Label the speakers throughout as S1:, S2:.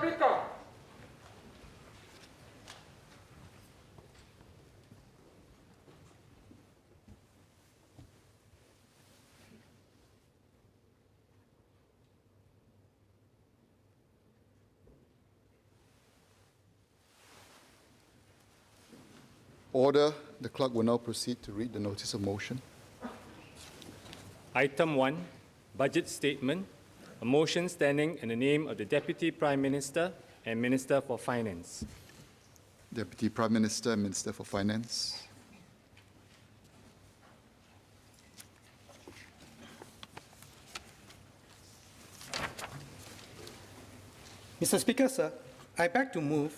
S1: Speaker.
S2: Order. The clerk will now proceed to read the notice of motion.
S3: Item 1, Budget Statement. A motion standing in the name of the Deputy Prime Minister and Minister for Finance.
S2: Deputy Prime Minister and Minister for Finance.
S4: Mr. Speaker, sir, I beg to move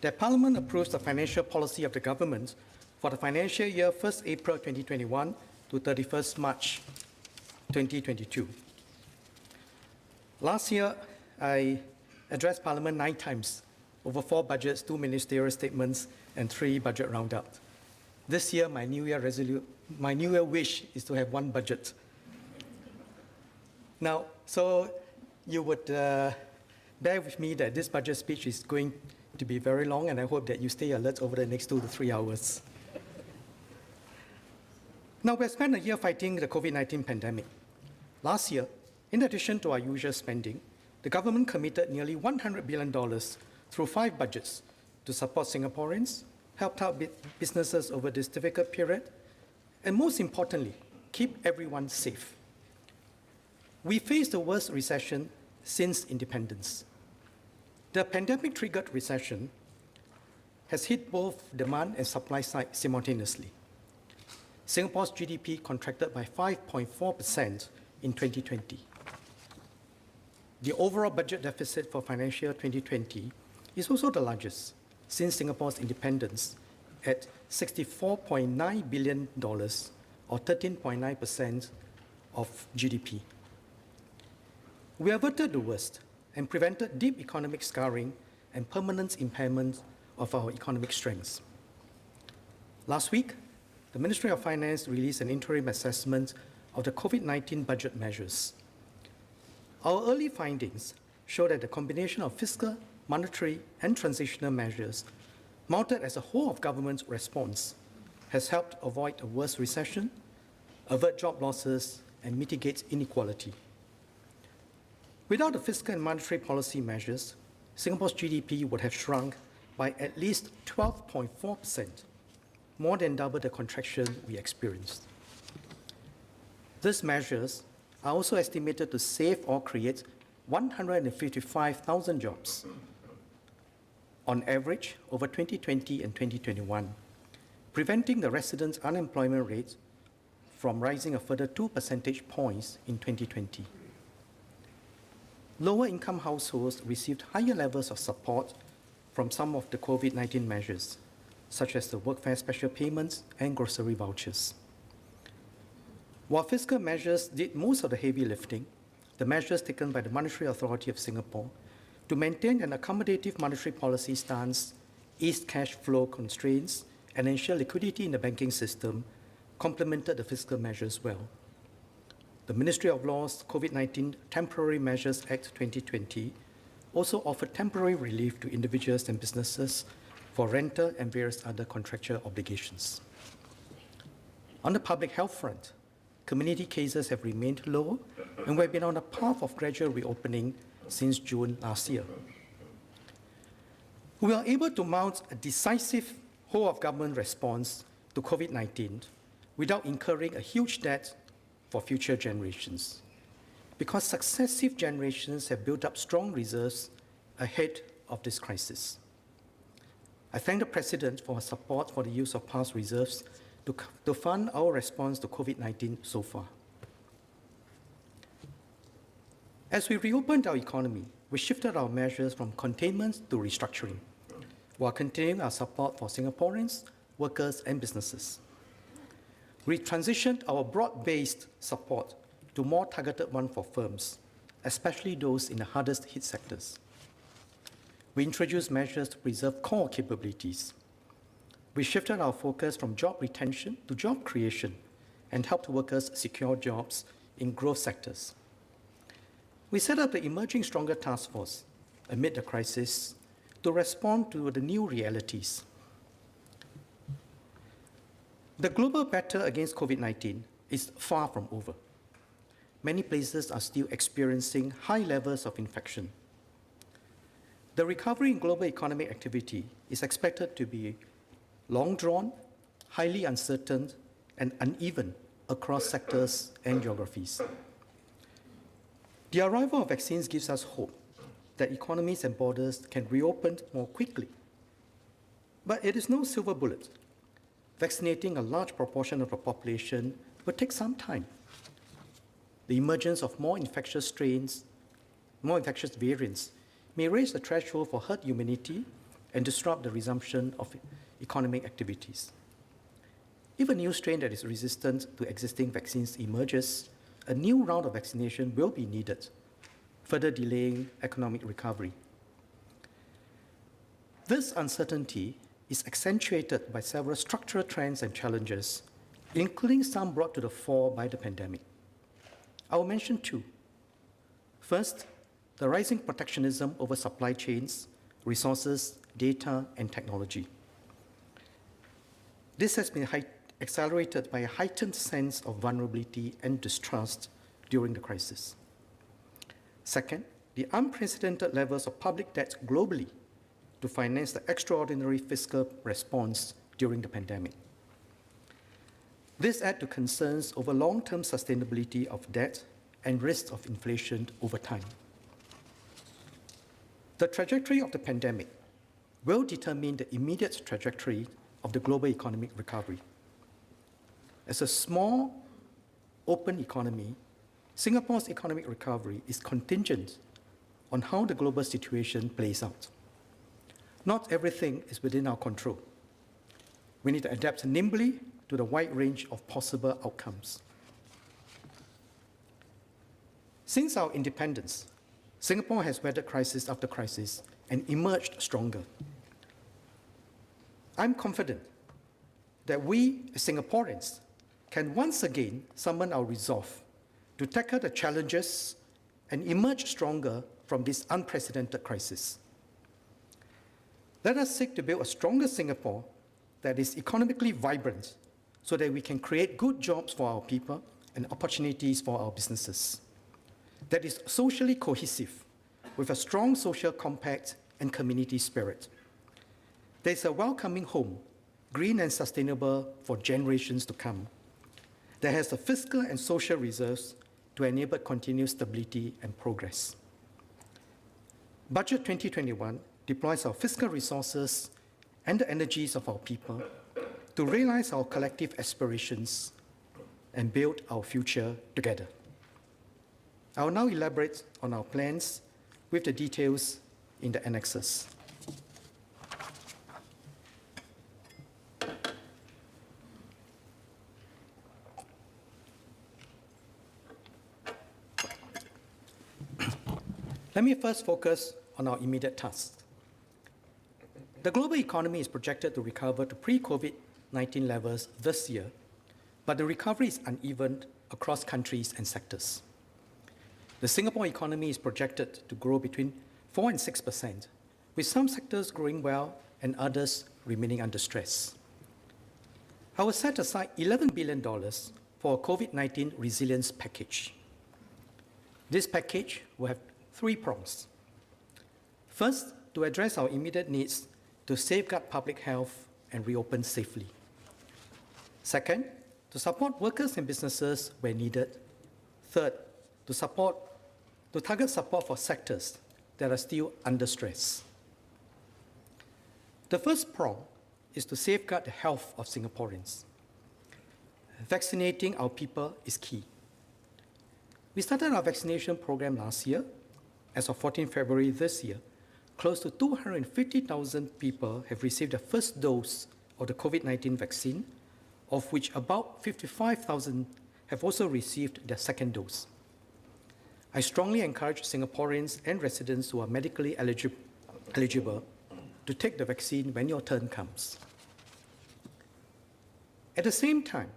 S4: that Parliament approves the financial policy of the government for the financial year 1st April 2021 to 31st March 2022. Last year, I addressed Parliament 9 times, over 4 budgets, 2 ministerial statements, and 3 budget roundups. This year, my New Year wish is to have 1 budget. Now, so you would bear with me that this budget speech is going to be very long, and I hope that you stay alert over the next 2 to 3 hours. Now, we've spent a year fighting the COVID-19 pandemic. Last year, in addition to our usual spending, the government committed nearly $100 billion through 5 budgets to support Singaporeans, helped out businesses over this difficult period, and most importantly, keep everyone safe. We faced the worst recession since independence. The pandemic-triggered recession has hit both demand and supply side simultaneously. Singapore's GDP contracted by 5.4% in 2020. The overall budget deficit for financial year 2020 is also the largest since Singapore's independence at $64.9 billion, or 13.9% of GDP. We averted the worst and prevented deep economic scarring and permanent impairment of our economic strengths. Last week, the Ministry of Finance released an interim assessment of the COVID-19 budget measures. Our early findings show that the combination of fiscal, monetary, and transitional measures, mounted as a whole of government's response, has helped avoid a worse recession, avert job losses, and mitigate inequality. Without the fiscal and monetary policy measures, Singapore's GDP would have shrunk by at least 12.4%, more than double the contraction we experienced. These measures are also estimated to save or create 155,000 jobs, on average over 2020 and 2021, preventing the residents' unemployment rate from rising a further 2 percentage points in 2020. Lower-income households received higher levels of support from some of the COVID-19 measures, such as the workfare special payments and grocery vouchers. While fiscal measures did most of the heavy lifting, the measures taken by the Monetary Authority of Singapore to maintain an accommodative monetary policy stance, ease cash flow constraints, and ensure liquidity in the banking system complemented the fiscal measures well. The Ministry of Law's COVID-19 Temporary Measures Act 2020 also offered temporary relief to individuals and businesses for rental and various other contractual obligations. On the public health front, community cases have remained low, and we've been on a path of gradual reopening since June last year. We are able to mount a decisive whole-of-government response to COVID-19 without incurring a huge debt for future generations, because successive generations have built up strong reserves ahead of this crisis. I thank the President for her support for the use of past reserves to fund our response to COVID-19 so far. As we reopened our economy, we shifted our measures from containment to restructuring, while continuing our support for Singaporeans, workers, and businesses. We transitioned our broad-based support to more targeted one for firms, especially those in the hardest hit sectors. We introduced measures to preserve core capabilities. We shifted our focus from job retention to job creation and helped workers secure jobs in growth sectors. We set up the Emerging Stronger Task Force, amid the crisis to respond to the new realities. The global battle against COVID-19 is far from over. Many places are still experiencing high levels of infection. The recovery in global economic activity is expected to be long-drawn, highly uncertain, and uneven across sectors and geographies. The arrival of vaccines gives us hope that economies and borders can reopen more quickly. But it is no silver bullet. Vaccinating a large proportion of the population will take some time. The emergence of more infectious strains, more infectious variants, may raise the threshold for herd immunity and disrupt the resumption of economic activities. If a new strain that is resistant to existing vaccines emerges, a new round of vaccination will be needed, further delaying economic recovery. This uncertainty is accentuated by several structural trends and challenges, including some brought to the fore by the pandemic. I will mention two. First, the rising protectionism over supply chains, resources, data, and technology. This has been accelerated by a heightened sense of vulnerability and distrust during the crisis. Second, the unprecedented levels of public debt globally to finance the extraordinary fiscal response during the pandemic. This adds to concerns over long-term sustainability of debt and risks of inflation over time. The trajectory of the pandemic will determine the immediate trajectory of the global economic recovery. As a small, open economy, Singapore's economic recovery is contingent on how the global situation plays out. Not everything is within our control. We need to adapt nimbly to the wide range of possible outcomes. Since our independence, Singapore has weathered crisis after crisis and emerged stronger. I'm confident that we, as Singaporeans, can once again summon our resolve to tackle the challenges and emerge stronger from this unprecedented crisis. Let us seek to build a stronger Singapore that is economically vibrant so that we can create good jobs for our people and opportunities for our businesses, that is socially cohesive with a strong social compact and community spirit. There is a welcoming home, green and sustainable for generations to come, that has the fiscal and social reserves to enable continued stability and progress. Budget 2021 deploys our fiscal resources and the energies of our people to realize our collective aspirations and build our future together. I will now elaborate on our plans with the details in the annexes. Let me first focus on our immediate tasks. The global economy is projected to recover to pre-COVID-19 levels this year, but the recovery is uneven across countries and sectors. The Singapore economy is projected to grow between 4% and 6%, with some sectors growing well and others remaining under stress. I will set aside $11 billion for a COVID-19 resilience package. This package will have three prongs. First, to address our immediate needs to safeguard public health and reopen safely. Second, to support workers and businesses where needed. Third, to target support for sectors that are still under stress. The first prong is to safeguard the health of Singaporeans. Vaccinating our people is key. We started our vaccination program last year. As of 14 February this year, close to 250,000 people have received the first dose of the COVID-19 vaccine, of which about 55,000 have also received their second dose. I strongly encourage Singaporeans and residents who are medically eligible to take the vaccine when your turn comes. At the same time,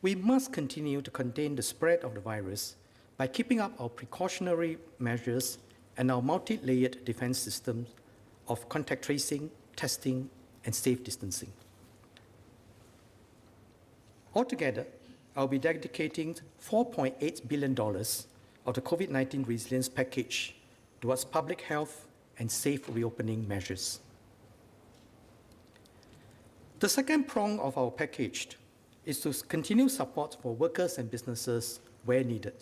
S4: we must continue to contain the spread of the virus by keeping up our precautionary measures and our multi-layered defense systems of contact tracing, testing, and safe distancing. Altogether, I'll be dedicating $4.8 billion of the COVID-19 resilience package towards public health and safe reopening measures. The second prong of our package is to continue support for workers and businesses where needed.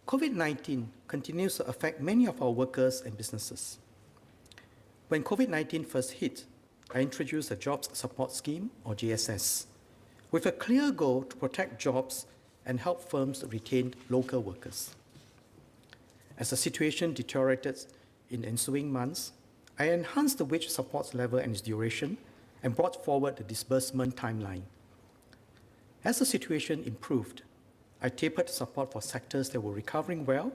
S4: COVID-19 continues to affect many of our workers and businesses. When COVID-19 first hit, I introduced the Jobs Support Scheme, or JSS, with a clear goal to protect jobs and help firms retain local workers. As the situation deteriorated in the ensuing months, I enhanced the wage support level and its duration and brought forward the disbursement timeline. As the situation improved, I tapered support for sectors that were recovering well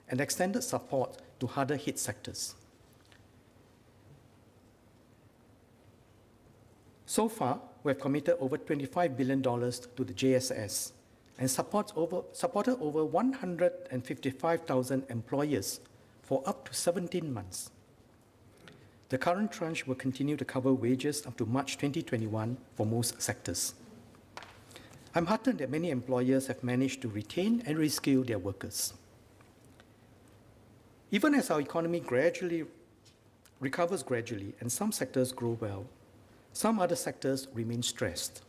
S4: and extended support to harder hit sectors. So far, we have committed over $25 billion to the JSS and supported over 155,000 employers for up to 17 months. The current tranche will continue to cover wages up to March 2021 for most sectors. I'm heartened that many employers have managed to retain and reskill their workers. Even as our economy recovers gradually and some sectors grow well, some other sectors remain stressed.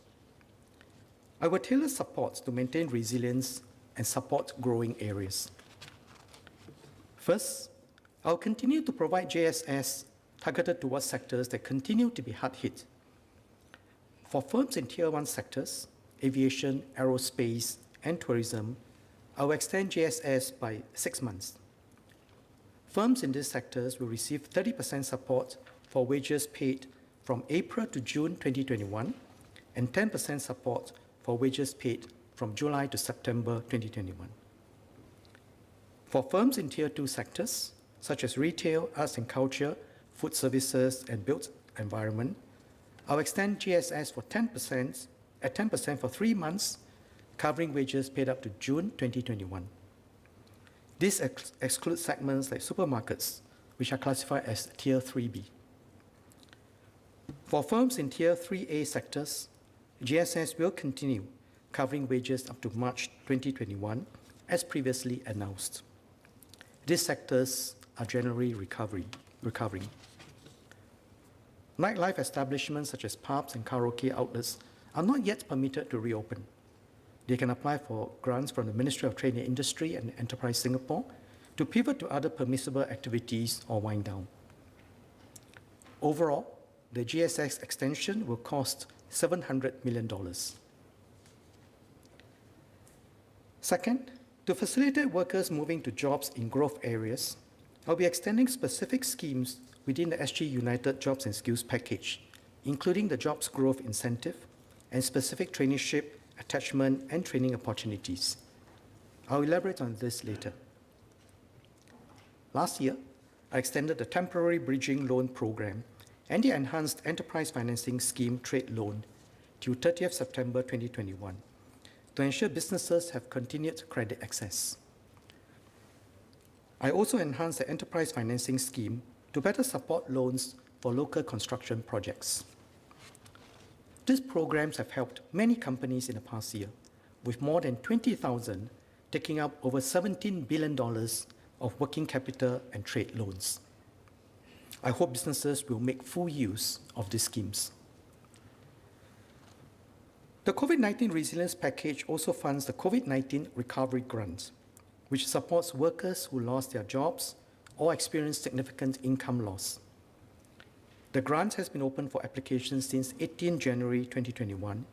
S4: I will tailor support to maintain resilience and support growing areas. First, I'll continue to provide JSS targeted towards sectors that continue to be hard hit. For firms in Tier 1 sectors, aviation, aerospace, and tourism, I will extend JSS by 6 months. Firms in these sectors will receive 30% support for wages paid from April to June 2021 and 10% support for wages paid from July to September 2021. For firms in Tier 2 sectors, such as retail, arts and culture, food services, and built environment, I'll extend JSS for 10% for 3 months, covering wages paid up to June 2021. This excludes segments like supermarkets, which are classified as Tier 3B. For firms in Tier 3A sectors, JSS will continue covering wages up to March 2021, as previously announced. These sectors are generally recovering. Nightlife establishments such as pubs and karaoke outlets are not yet permitted to reopen. They can apply for grants from the Ministry of Trade and Industry and Enterprise Singapore to pivot to other permissible activities or wind down. Overall, the GSS extension will cost $700 million. Second, to facilitate workers moving to jobs in growth areas, I'll be extending specific schemes within the SG United Jobs and Skills package, including the Jobs Growth Incentive and specific traineeship, attachment, and training opportunities. I'll elaborate on this later. Last year, I extended the temporary bridging loan program and the enhanced enterprise financing scheme trade loan to 30th September 2021 to ensure businesses have continued credit access. I also enhanced the enterprise financing scheme to better support loans for local construction projects. These programs have helped many companies in the past year, with more than 20,000 taking up over $17 billion of working capital and trade loans. I hope businesses will make full use of these schemes. The COVID-19 Resilience Package also funds the COVID-19 Recovery Grant, which supports workers who lost their jobs or experienced significant income loss. The grant has been open for applications since 18 January 2021,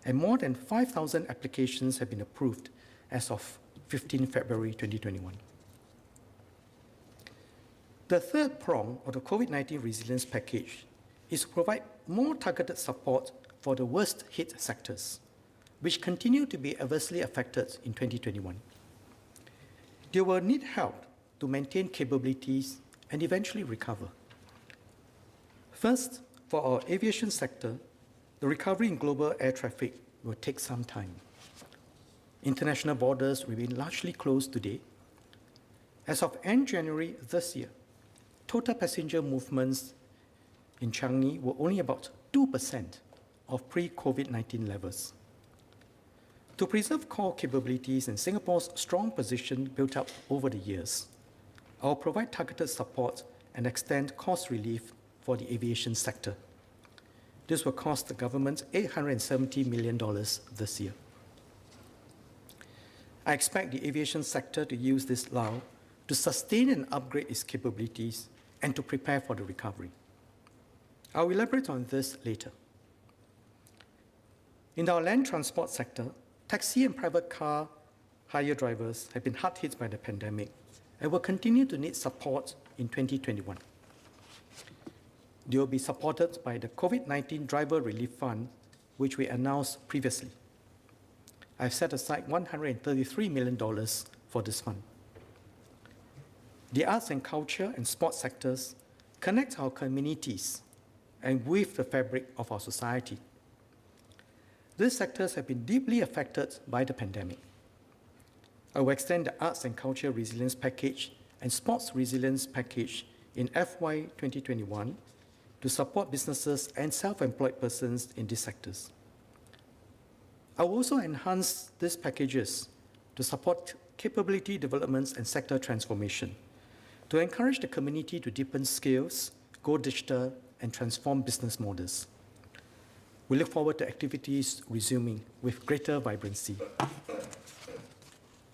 S4: and more than 5,000 applications have been approved as of 15 February 2021. The third prong of the COVID-19 Resilience Package is to provide more targeted support for the worst hit sectors, which continue to be adversely affected in 2021. They will need help to maintain capabilities and eventually recover. First, for our aviation sector, the recovery in global air traffic will take some time. International borders remain largely closed today. As of end January this year, total passenger movements in Changi were only about 2% of pre-COVID-19 levels. To preserve core capabilities and Singapore's strong position built up over the years, I will provide targeted support and extend cost relief for the aviation sector. This will cost the government $870 million this year. I expect the aviation sector to use this lull to sustain and upgrade its capabilities and to prepare for the recovery. I will elaborate on this later. In our land transport sector, taxi and private car hire drivers have been hard hit by the pandemic and will continue to need support in 2021. They will be supported by the COVID-19 Driver Relief Fund, which we announced previously. I've set aside $133 million for this fund. The arts and culture and sports sectors connect our communities and weave the fabric of our society. These sectors have been deeply affected by the pandemic. I will extend the Arts and Culture Resilience Package and Sports Resilience Package in FY 2021 to support businesses and self-employed persons in these sectors. I will also enhance these packages to support capability developments and sector transformation, to encourage the community to deepen skills, go digital, and transform business models. We look forward to activities resuming with greater vibrancy.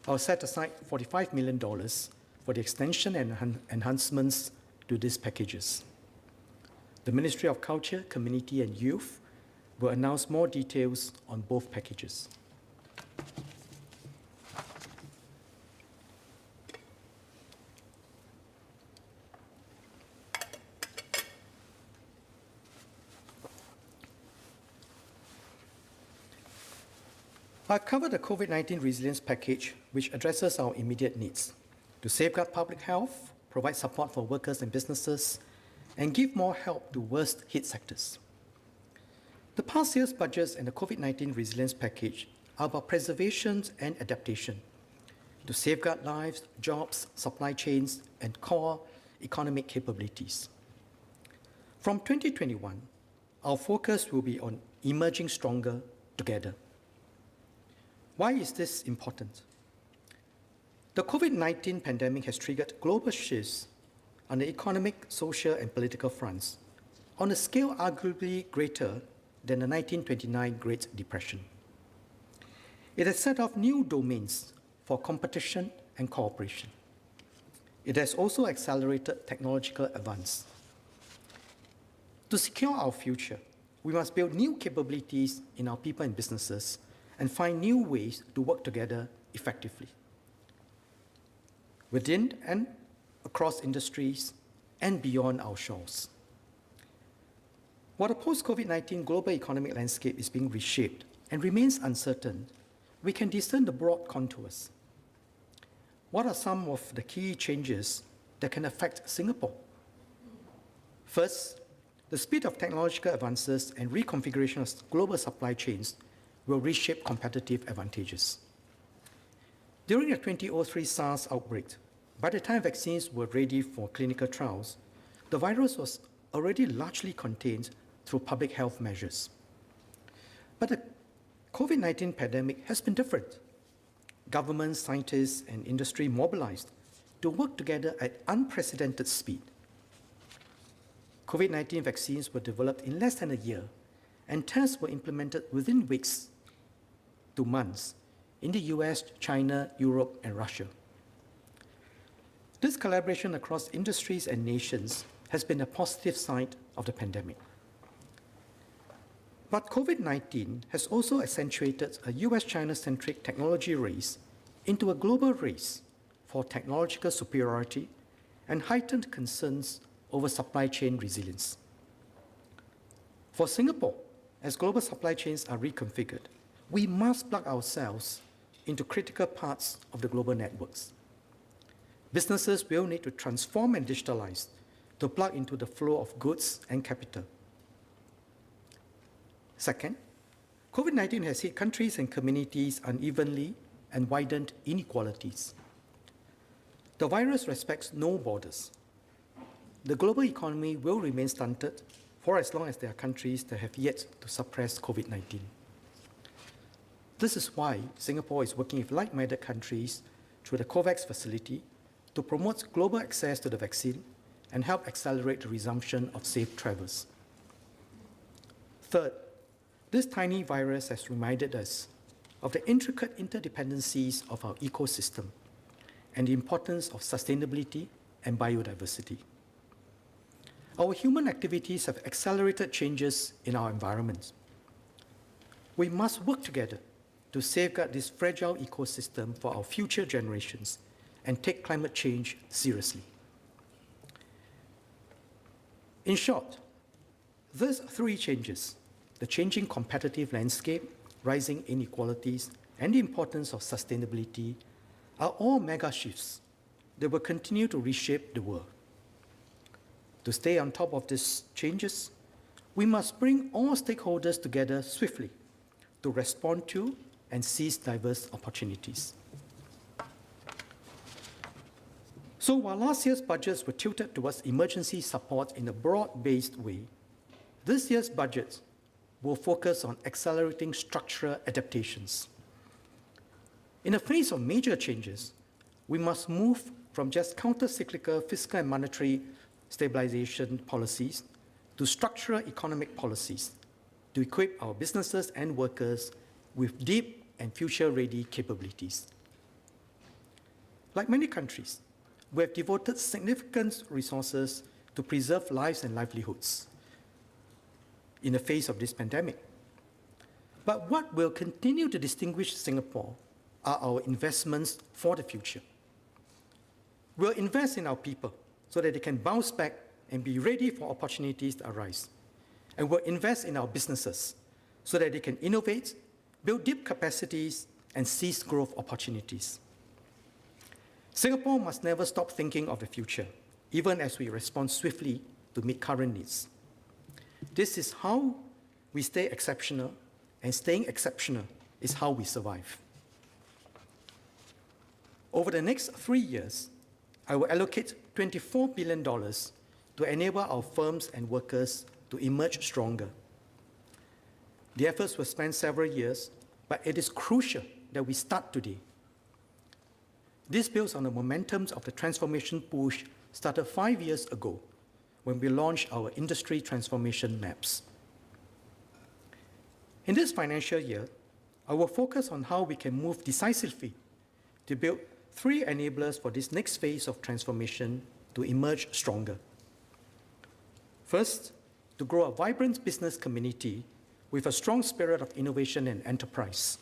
S4: I'll set aside $45 million for the extension and enhancements to these packages. The Ministry of Culture, Community and Youth will announce more details on both packages. I've covered the COVID-19 resilience package, which addresses our immediate needs to safeguard public health, provide support for workers and businesses, and give more help to worst-hit sectors. The past year's budgets and the COVID-19 resilience package are about preservation and adaptation to safeguard lives, jobs, supply chains, and core economic capabilities. From 2021, our focus will be on emerging stronger together. Why is this important? The COVID-19 pandemic has triggered global shifts on the economic, social, and political fronts on a scale arguably greater than the 1929 Great Depression. It has set off new domains for competition and cooperation. It has also accelerated technological advance. To secure our future, we must build new capabilities in our people and businesses and find new ways to work together effectively within and across industries and beyond our shores. While the post-COVID-19 global economic landscape is being reshaped and remains uncertain, we can discern the broad contours. What are some of the key changes that can affect Singapore? First, the speed of technological advances and reconfiguration of global supply chains will reshape competitive advantages. During the 2003 SARS outbreak, by the time vaccines were ready for clinical trials, the virus was already largely contained through public health measures. But the COVID-19 pandemic has been different. Governments, scientists, and industry mobilized to work together at unprecedented speed. COVID-19 vaccines were developed in less than a year, and tests were implemented within weeks to months in the US, China, Europe, and Russia. This collaboration across industries and nations has been a positive side of the pandemic. But COVID-19 has also accentuated a US-China-centric technology race into a global race for technological superiority and heightened concerns over supply chain resilience. For Singapore, as global supply chains are reconfigured, we must plug ourselves into critical parts of the global networks. Businesses will need to transform and digitalize to plug into the flow of goods and capital. Second, COVID-19 has hit countries and communities unevenly and widened inequalities. The virus respects no borders. The global economy will remain stunted for as long as there are countries that have yet to suppress COVID-19. This is why Singapore is working with like-minded countries through the COVAX facility to promote global access to the vaccine and help accelerate the resumption of safe travels. Third, this tiny virus has reminded us of the intricate interdependencies of our ecosystem and the importance of sustainability and biodiversity. Our human activities have accelerated changes in our environment. We must work together to safeguard this fragile ecosystem for our future generations and take climate change seriously. In short, these three changes, the changing competitive landscape, rising inequalities, and the importance of sustainability, are all mega shifts that will continue to reshape the world. To stay on top of these changes, we must bring all stakeholders together swiftly to respond to and seize diverse opportunities. So while last year's budgets were tilted towards emergency support in a broad-based way, this year's budget will focus on accelerating structural adaptations. In the face of major changes, we must move from just counter-cyclical fiscal and monetary stabilization policies to structural economic policies to equip our businesses and workers with deep and future-ready capabilities. Like many countries, we have devoted significant resources to preserve lives and livelihoods in the face of this pandemic. But what will continue to distinguish Singapore are our investments for the future. We'll invest in our people so that they can bounce back and be ready for opportunities that arise. And we'll invest in our businesses so that they can innovate, build deep capacities, and seize growth opportunities. Singapore must never stop thinking of the future, even as we respond swiftly to meet current needs. This is how we stay exceptional, and staying exceptional is how we survive. Over the next 3 years, I will allocate $24 billion to enable our firms and workers to emerge stronger. The efforts will span several years, but it is crucial that we start today. This builds on the momentum of the transformation push started 5 years ago when we launched our industry transformation maps. In this financial year, I will focus on how we can move decisively to build 3 enablers for this next phase of transformation to emerge stronger. First, to grow a vibrant business community with a strong spirit of innovation and enterprise,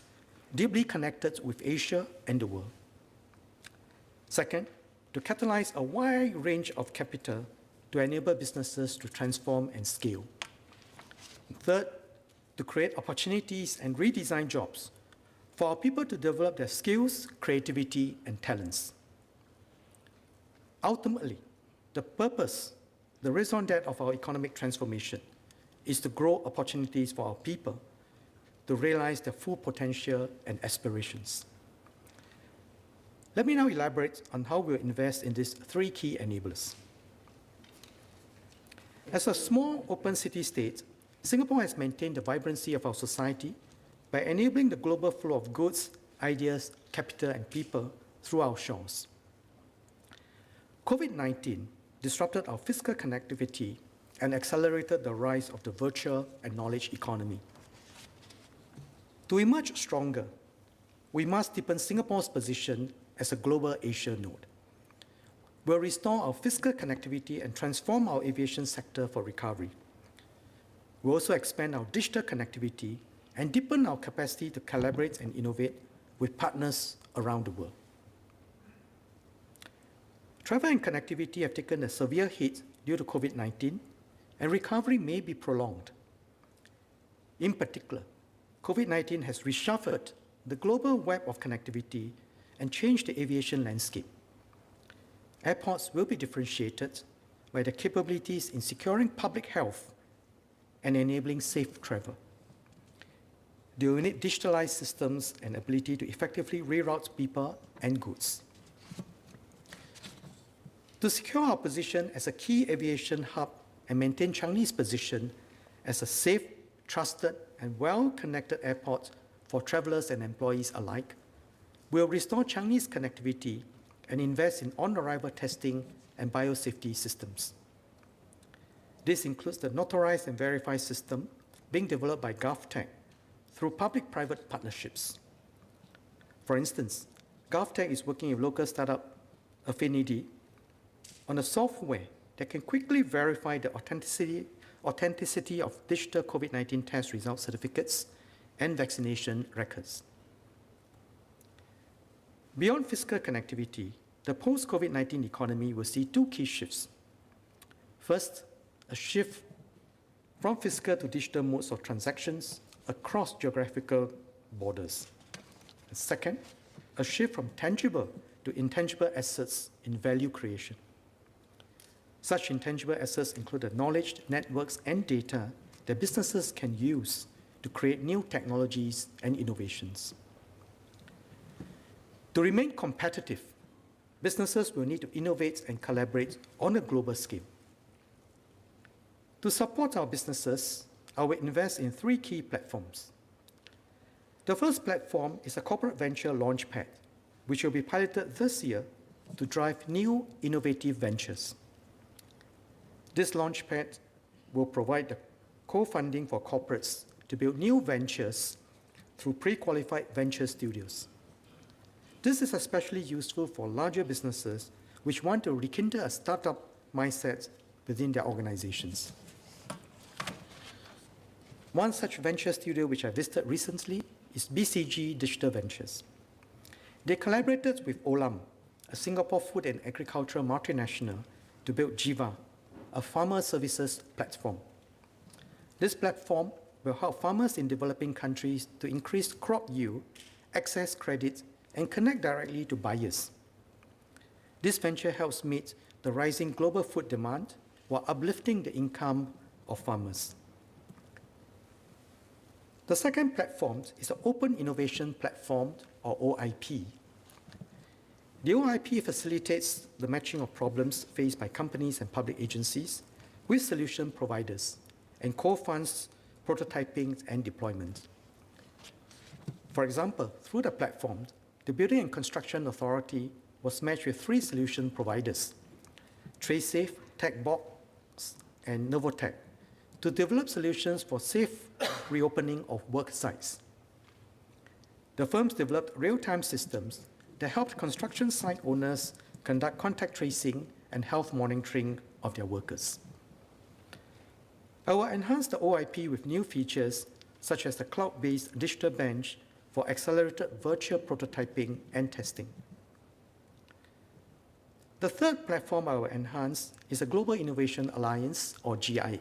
S4: deeply connected with Asia and the world. Second, to catalyze a wide range of capital to enable businesses to transform and scale. Third, to create opportunities and redesign jobs for our people to develop their skills, creativity, and talents. Ultimately, the purpose, the raison d'etre of our economic transformation is to grow opportunities for our people to realize their full potential and aspirations. Let me now elaborate on how we'll invest in these 3 key enablers. As a small, open city-state, Singapore has maintained the vibrancy of our society by enabling the global flow of goods, ideas, capital, and people through our shores. COVID-19 disrupted our fiscal connectivity and accelerated the rise of the virtual and knowledge economy. To emerge stronger, we must deepen Singapore's position as a global Asia node. We'll restore our fiscal connectivity and transform our aviation sector for recovery. We'll also expand our digital connectivity and deepen our capacity to collaborate and innovate with partners around the world. Travel and connectivity have taken a severe hit due to COVID-19, and recovery may be prolonged. In particular, COVID-19 has reshuffled the global web of connectivity and changed the aviation landscape. Airports will be differentiated by their capabilities in securing public health and enabling safe travel. They will need digitalized systems and ability to effectively reroute people and goods. To secure our position as a key aviation hub and maintain Changi's position as a safe, trusted, and well-connected airport for travelers and employees alike, we'll restore Changi's connectivity and invest in on-arrival testing and biosafety systems. This includes the Notarized and Verified system being developed by GovTech through public-private partnerships. For instance, GovTech is working with local startup Affinity on a software that can quickly verify the authenticity of digital COVID-19 test result certificates and vaccination records. Beyond fiscal connectivity, the post-COVID-19 economy will see two key shifts. First, a shift from fiscal to digital modes of transactions across geographical borders. And second, a shift from tangible to intangible assets in value creation. Such intangible assets include the knowledge, networks, and data that businesses can use to create new technologies and innovations. To remain competitive, businesses will need to innovate and collaborate on a global scale. To support our businesses, I will invest in three key platforms. The first platform is a corporate venture launchpad, which will be piloted this year to drive new innovative ventures. This launchpad will provide the co-funding for corporates to build new ventures through pre-qualified venture studios. This is especially useful for larger businesses which want to rekindle a startup mindset within their organizations. One such venture studio which I visited recently is BCG Digital Ventures. They collaborated with Olam, a Singapore food and agricultural multinational, to build Jiva, a farmer services platform. This platform will help farmers in developing countries to increase crop yield, access credit, and connect directly to buyers. This venture helps meet the rising global food demand while uplifting the income of farmers. The second platform is an Open Innovation Platform, or OIP. The OIP facilitates the matching of problems faced by companies and public agencies with solution providers and co-funds prototyping and deployment. For example, through the platform, the Building and Construction Authority was matched with 3 solution providers, TraceSafe, TechBox, and Novotech, to develop solutions for safe reopening of work sites. The firms developed real-time systems that helped construction site owners conduct contact tracing and health monitoring of their workers. I will enhance the OIP with new features such as the cloud-based digital bench for accelerated virtual prototyping and testing. The third platform I will enhance is a Global Innovation Alliance, or GIA.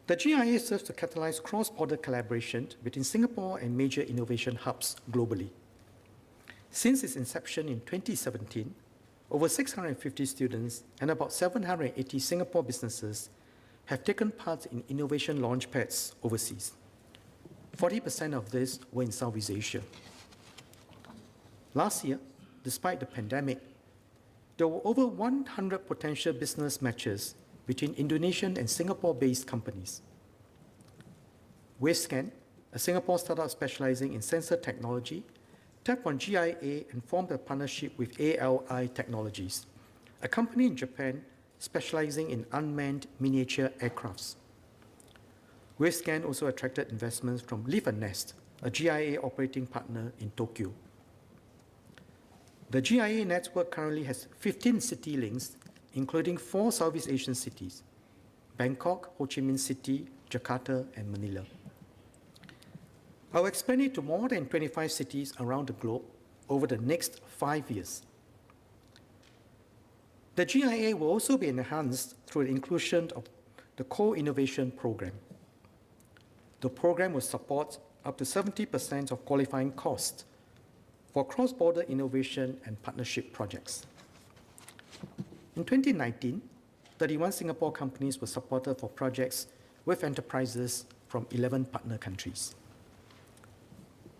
S4: The GIA serves to catalyze cross-border collaboration between Singapore and major innovation hubs globally. Since its inception in 2017, over 650 students and about 780 Singapore businesses have taken part in innovation launchpads overseas. 40% of this were in Southeast Asia. Last year, despite the pandemic, there were over 100 potential business matches between Indonesian and Singapore-based companies. WaveScan, a Singapore startup specializing in sensor technology, tapped on GIA and formed a partnership with ALI Technologies, a company in Japan specializing in unmanned miniature aircrafts. WaveScan also attracted investments from Live and Nest, a GIA operating partner in Tokyo. The GIA network currently has 15 city links, including 4 Southeast Asian cities: Bangkok, Ho Chi Minh City, Jakarta, and Manila. I will expand it to more than 25 cities around the globe over the next 5 years. The GIA will also be enhanced through the inclusion of the Co-Innovation Program. The program will support up to 70% of qualifying costs for cross-border innovation and partnership projects. In 2019, 31 Singapore companies were supported for projects with enterprises from 11 partner countries.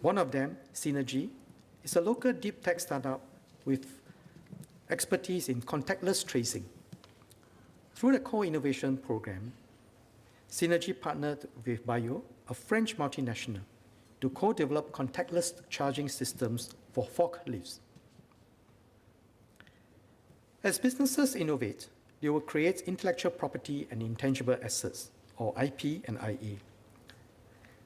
S4: One of them, Synergies, is a local deep tech startup with expertise in contactless tracing. Through the co-innovation program, Synergy partnered with Bio, a French multinational, to co-develop contactless charging systems for forklifts. As businesses innovate, they will create intellectual property and intangible assets, or IP and IA.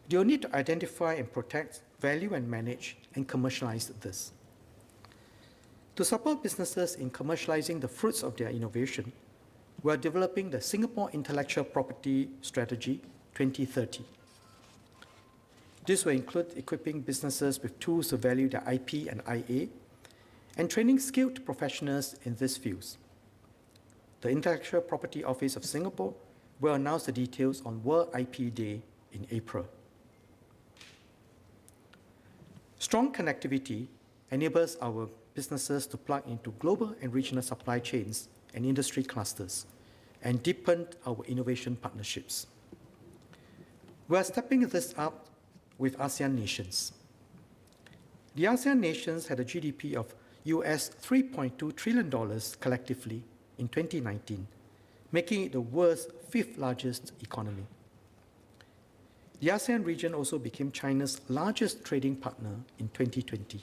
S4: They will need to identify and protect, value and manage, and commercialize this. To support businesses in commercializing the fruits of their innovation, we are developing the Singapore Intellectual Property Strategy 2030. This will include equipping businesses with tools to value their IP and IA, and training skilled professionals in these fields. The Intellectual Property Office of Singapore will announce the details on World IP Day in April. Strong connectivity enables our businesses to plug into global and regional supply chains and industry clusters, and deepen our innovation partnerships. We are stepping this up with ASEAN nations. The ASEAN nations had a GDP of US $3.2 trillion collectively in 2019, making it the world's 5th largest economy. The ASEAN region also became China's largest trading partner in 2020.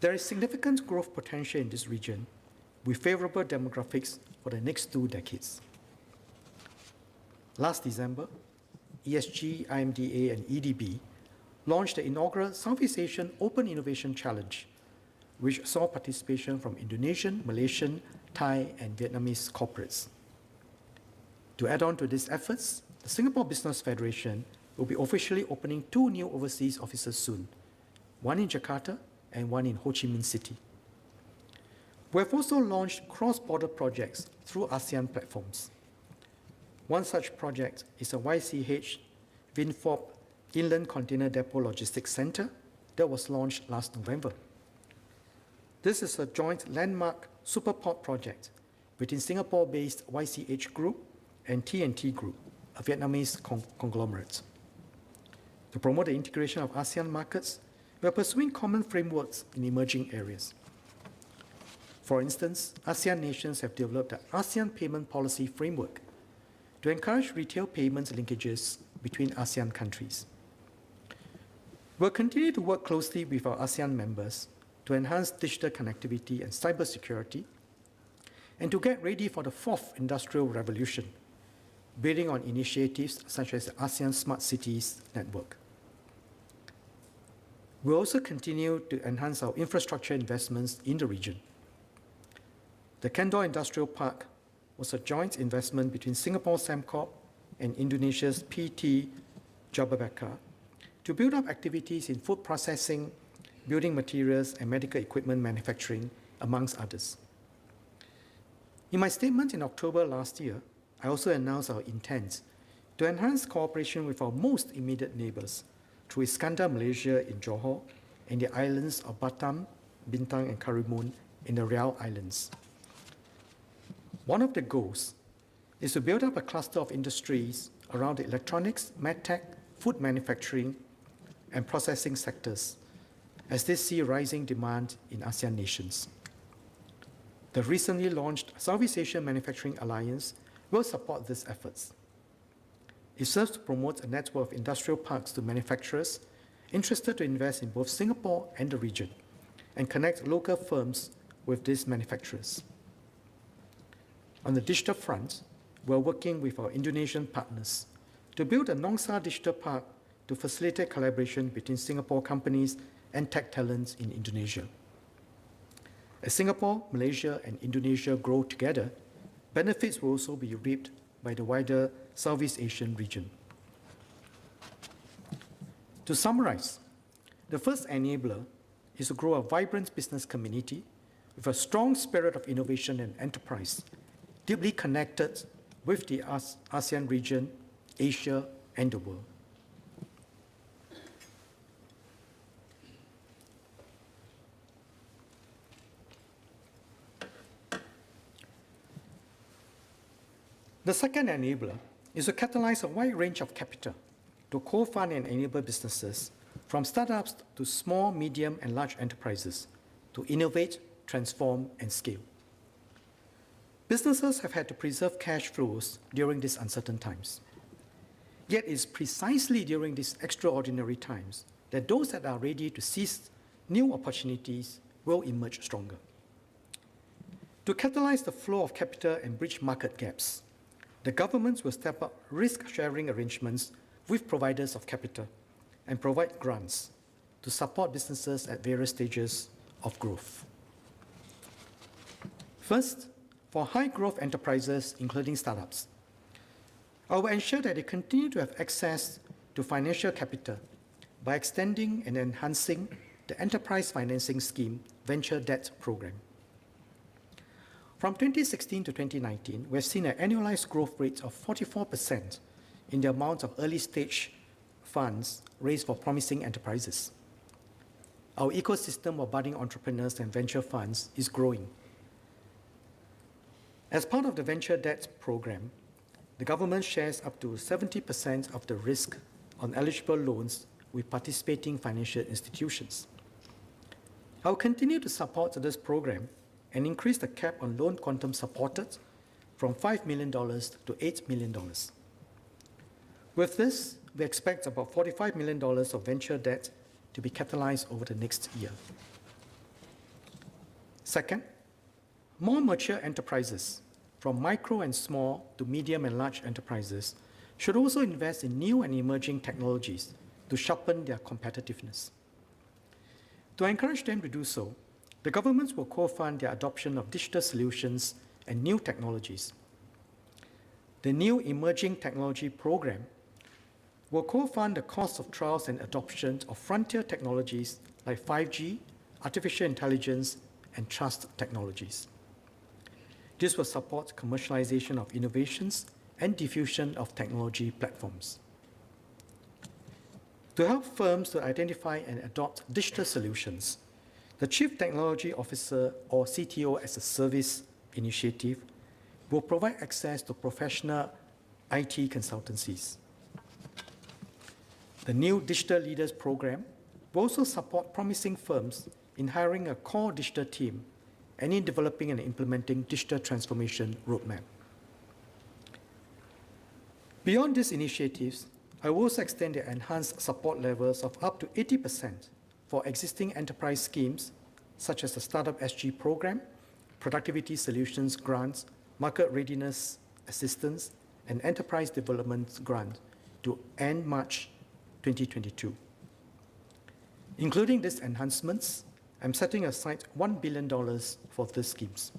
S4: There is significant growth potential in this region with favorable demographics for the next 2 decades. Last December, ESG, IMDA, and EDB launched the inaugural Southeast Asian Open Innovation Challenge, which saw participation from Indonesian, Malaysian, Thai, and Vietnamese corporates. To add on to these efforts, the Singapore Business Federation will be officially opening 2 new overseas offices soon, one in Jakarta and one in Ho Chi Minh City. We have also launched cross-border projects through ASEAN platforms. One such project is a YCH Vinfop Inland Container Depot Logistics Center that was launched last November. This is a joint landmark superport project between Singapore-based YCH Group and TNT Group, a Vietnamese conglomerate. To promote the integration of ASEAN markets, we are pursuing common frameworks in emerging areas. For instance, ASEAN nations have developed the ASEAN Payment Policy Framework to encourage retail payments linkages between ASEAN countries. We'll continue to work closely with our ASEAN members to enhance digital connectivity and cybersecurity, and to get ready for the 4th industrial revolution, building on initiatives such as the ASEAN Smart Cities Network. We'll also continue to enhance our infrastructure investments in the region. The Kendal Industrial Park was a joint investment between Singapore Sembcorp and Indonesia's PT Jababeka to build up activities in food processing, building materials, and medical equipment manufacturing, amongst others. In my statement in October last year, I also announced our intent to enhance cooperation with our most immediate neighbors through Iskandar Malaysia in Johor and the islands of Batam, Bintang, and Karimun in the Riau Islands. One of the goals is to build up a cluster of industries around the electronics, medtech, food manufacturing, and processing sectors, as they see rising demand in ASEAN nations. The recently launched Southeast Asian Manufacturing Alliance will support these efforts. It serves to promote a network of industrial parks to manufacturers interested to invest in both Singapore and the region, and connect local firms with these manufacturers. On the digital front, we are working with our Indonesian partners to build a Nongsa Digital Park to facilitate collaboration between Singapore companies and tech talents in Indonesia. As Singapore, Malaysia, and Indonesia grow together, benefits will also be reaped by the wider Southeast Asian region. To summarize, the first enabler is to grow a vibrant business community with a strong spirit of innovation and enterprise, deeply connected with the ASEAN region, Asia, and the world. The second enabler is to catalyze a wide range of capital to co-fund and enable businesses, from startups to small, medium, and large enterprises, to innovate, transform, and scale. Businesses have had to preserve cash flows during these uncertain times. Yet it's precisely during these extraordinary times that those that are ready to seize new opportunities will emerge stronger. To catalyze the flow of capital and bridge market gaps, the governments will step up risk-sharing arrangements with providers of capital and provide grants to support businesses at various stages of growth. First, for high-growth enterprises, including startups, I will ensure that they continue to have access to financial capital by extending and enhancing the Enterprise Financing Scheme Venture Debt Program. From 2016 to 2019, we have seen an annualized growth rate of 44% in the amount of early-stage funds raised for promising enterprises. Our ecosystem of budding entrepreneurs and venture funds is growing. As part of the Venture Debt Program, the government shares up to 70% of the risk on eligible loans with participating financial institutions. I will continue to support this program and increase the cap on loan quantum supported from $5 million to $8 million. With this, we expect about $45 million of venture debt to be catalyzed over the next year. Second, more mature enterprises, from micro and small to medium and large enterprises, should also invest in new and emerging technologies to sharpen their competitiveness. To encourage them to do so, the governments will co-fund their adoption of digital solutions and new technologies. The new Emerging Technology Program will co-fund the cost of trials and adoption of frontier technologies like 5G, artificial intelligence, and trust technologies. This will support commercialization of innovations and diffusion of technology platforms. To help firms to identify and adopt digital solutions, the Chief Technology Officer, or CTO as a Service initiative, will provide access to professional IT consultancies. The new Digital Leaders Program will also support promising firms in hiring a core digital team and in developing and implementing digital transformation roadmap. Beyond these initiatives, I will also extend the enhanced support levels of up to 80% for existing enterprise schemes, such as the Startup SG program, Productivity Solutions Grants, Market Readiness Assistance, and Enterprise Development Grant to end March 2022. Including these enhancements, I'm setting aside $1 billion for these schemes.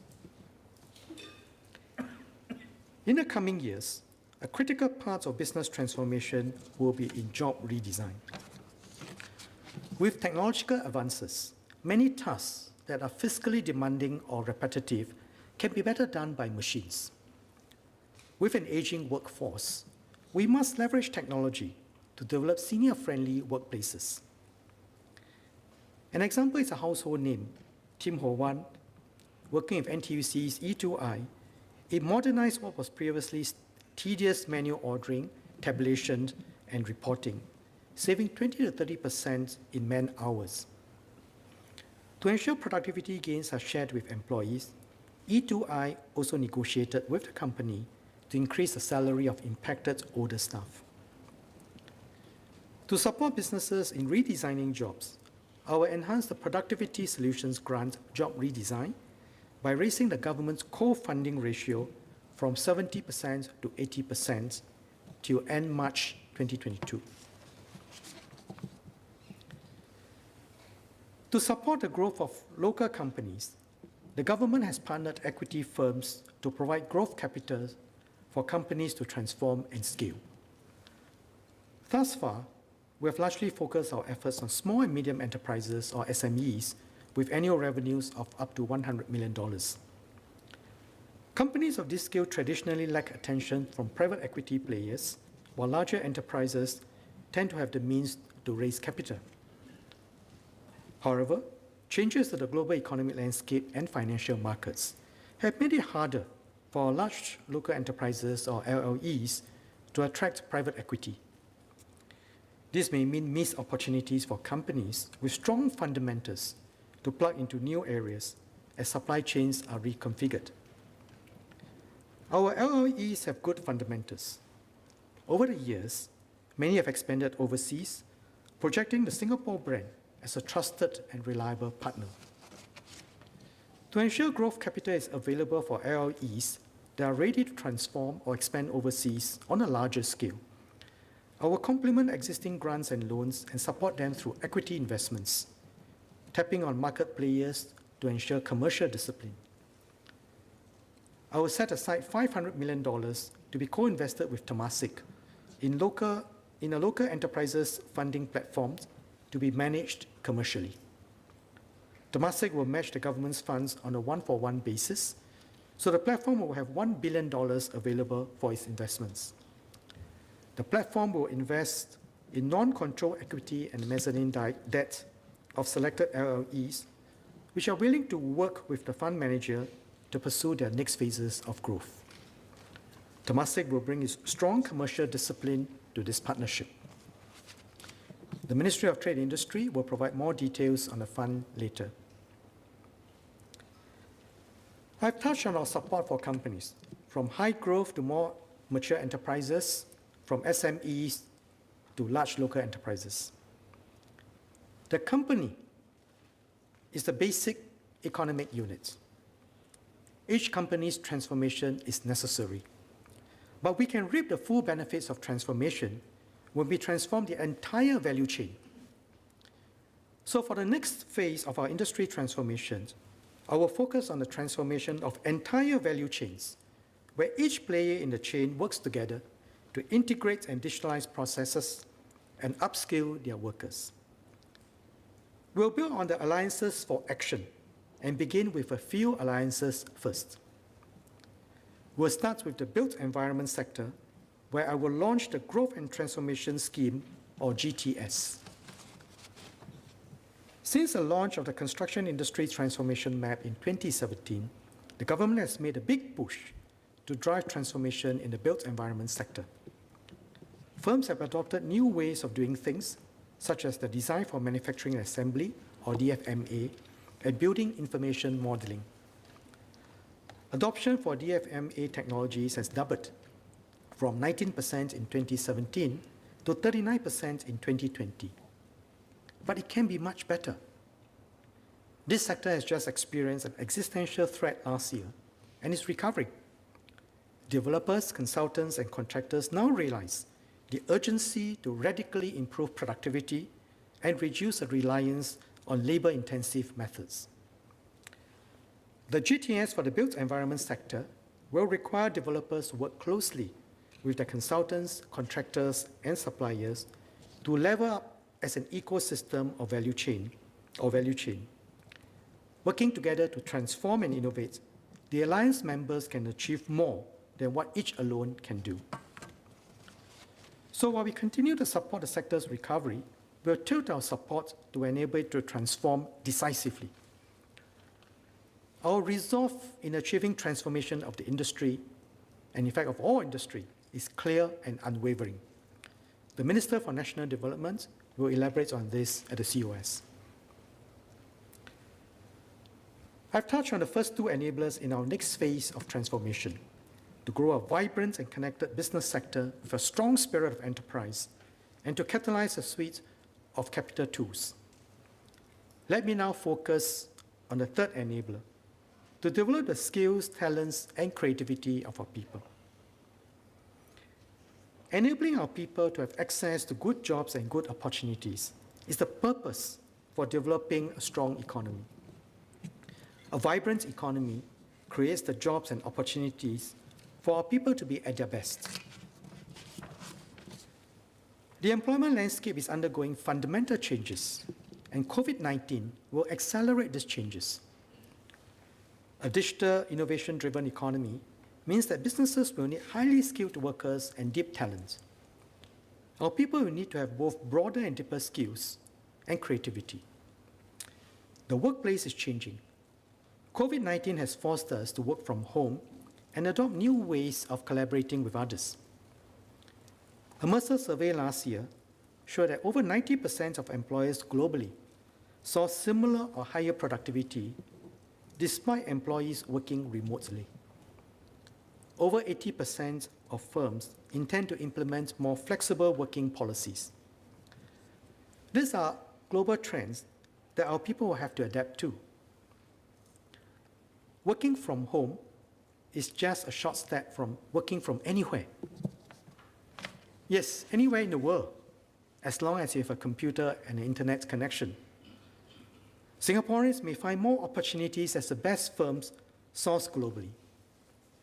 S4: In the coming years, a critical part of business transformation will be in job redesign. With technological advances, many tasks that are fiscally demanding or repetitive can be better done by machines. With an aging workforce, we must leverage technology to develop senior-friendly workplaces. An example is a household name, Tim Ho Wan, working with NTUC's E2I. It modernized what was previously tedious manual ordering, tabulation, and reporting, saving 20 to 30% in man-hours. To ensure productivity gains are shared with employees, E2I also negotiated with the company to increase the salary of impacted older staff. To support businesses in redesigning jobs, I will enhance the Productivity Solutions Grant Job Redesign by raising the government's co-funding ratio from 70% to 80% till end March 2022. To support the growth of local companies, the government has partnered equity firms to provide growth capital for companies to transform and scale. Thus far, we have largely focused our efforts on small and medium enterprises, or SMEs, with annual revenues of up to $100 million. Companies of this scale traditionally lack attention from private equity players, while larger enterprises tend to have the means to raise capital. However, changes to the global economic landscape and financial markets have made it harder for large local enterprises, or LLEs, to attract private equity. This may mean missed opportunities for companies with strong fundamentals to plug into new areas, as supply chains are reconfigured. Our LLEs have good fundamentals. Over the years, many have expanded overseas, projecting the Singapore brand as a trusted and reliable partner. To ensure growth capital is available for LLEs that are ready to transform or expand overseas on a larger scale, I will complement existing grants and loans and support them through equity investments, tapping on market players to ensure commercial discipline. I will set aside $500 million to be co-invested with Temasek in a local enterprises funding platform to be managed commercially. Temasek will match the government's funds on a one-for-one basis, so the platform will have $1 billion available for its investments. The platform will invest in non-control equity and mezzanine debt of selected LLEs, which are willing to work with the fund manager to pursue their next phases of growth. Temasek will bring its strong commercial discipline to this partnership. The Ministry of Trade and Industry will provide more details on the fund later. I've touched on our support for companies, from high growth to more mature enterprises, from SMEs to large local enterprises. The company is the basic economic unit. Each company's transformation is necessary, but we can reap the full benefits of transformation when we transform the entire value chain. So for the next phase of our industry transformation, I will focus on the transformation of entire value chains, where each player in the chain works together to integrate and digitalize processes and upskill their workers. We'll build on the alliances for action and begin with a few alliances first. We'll start with the built environment sector, where I will launch the Growth and Transformation Scheme, or GTS. Since the launch of the Construction Industry Transformation Map in 2017, the government has made a big push to drive transformation in the built environment sector. Firms have adopted new ways of doing things, such as the Design for Manufacturing and Assembly, or DFMA, and Building Information Modeling. Adoption for DFMA technologies has doubled from 19% in 2017 to 39% in 2020. But it can be much better. This sector has just experienced an existential threat last year and is recovering. Developers, consultants, and contractors now realize the urgency to radically improve productivity and reduce the reliance on labor-intensive methods. The GTS for the built environment sector will require developers to work closely with their consultants, contractors, and suppliers to level up as an ecosystem of value chain. Working together to transform and innovate, the alliance members can achieve more than what each alone can do. So while we continue to support the sector's recovery, we'll tilt our support to enable it to transform decisively. Our resolve in achieving transformation of the industry, and in fact of all industry, is clear and unwavering. The Minister for National Development will elaborate on this at the COS. I've touched on the first two enablers in our next phase of transformation: to grow a vibrant and connected business sector with a strong spirit of enterprise, and to catalyze a suite of capital tools. Let me now focus on the third enabler: to develop the skills, talents, and creativity of our people. Enabling our people to have access to good jobs and good opportunities is the purpose for developing a strong economy. A vibrant economy creates the jobs and opportunities for our people to be at their best. The employment landscape is undergoing fundamental changes, and COVID-19 will accelerate these changes. A digital, innovation-driven economy means that businesses will need highly skilled workers and deep talent. Our people will need to have both broader and deeper skills and creativity. The workplace is changing. COVID-19 has forced us to work from home and adopt new ways of collaborating with others. A Mercer survey last year showed that over 90% of employers globally saw similar or higher productivity despite employees working remotely. Over 80% of firms intend to implement more flexible working policies. These are global trends that our people will have to adapt to. Working from home is just a short step from working from anywhere. Yes, anywhere in the world, as long as you have a computer and an internet connection. Singaporeans may find more opportunities as the best firms source globally,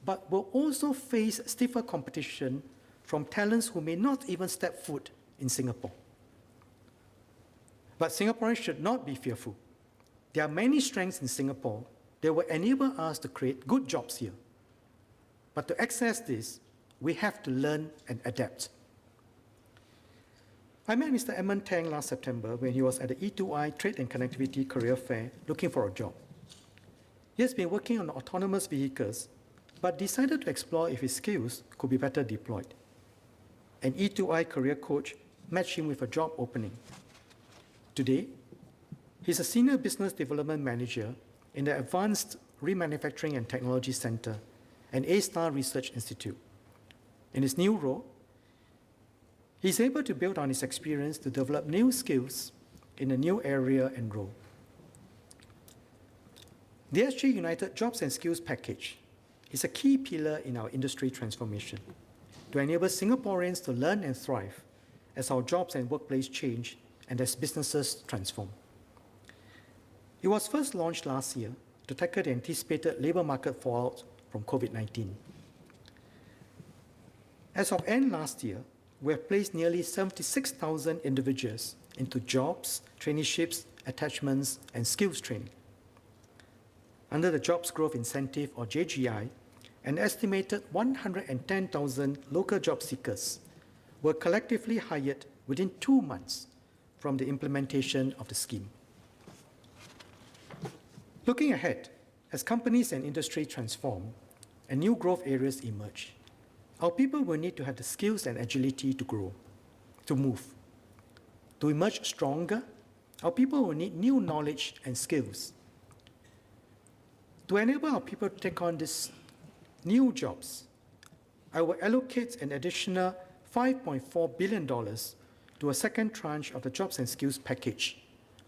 S4: but will also face stiffer competition from talents who may not even step foot in Singapore. But Singaporeans should not be fearful. There are many strengths in Singapore that will enable us to create good jobs here. But to access this, we have to learn and adapt. I met Mr. Edmund Tang last September when he was at the E2I Trade and Connectivity Career Fair looking for a job. He has been working on autonomous vehicles, but decided to explore if his skills could be better deployed. An E2I career coach matched him with a job opening. Today, he's a senior business development manager in the Advanced Remanufacturing and Technology Center, an A-star research institute. In his new role, he's able to build on his experience to develop new skills in a new area and role. The SG United Jobs and Skills Package is a key pillar in our industry transformation to enable Singaporeans to learn and thrive as our jobs and workplace change and as businesses transform. It was first launched last year to tackle the anticipated labour market fallout from COVID-19. As of end last year, we have placed nearly 76,000 individuals into jobs, traineeships, attachments, and skills training. Under the Jobs Growth Incentive, or JGI, an estimated 110,000 local job seekers were collectively hired within 2 months from the implementation of the scheme. Looking ahead, as companies and industry transform and new growth areas emerge, our people will need to have the skills and agility to grow, to move. To emerge stronger, our people will need new knowledge and skills. To enable our people to take on these new jobs, I will allocate an additional $5.4 billion to a second tranche of the Jobs and Skills Package,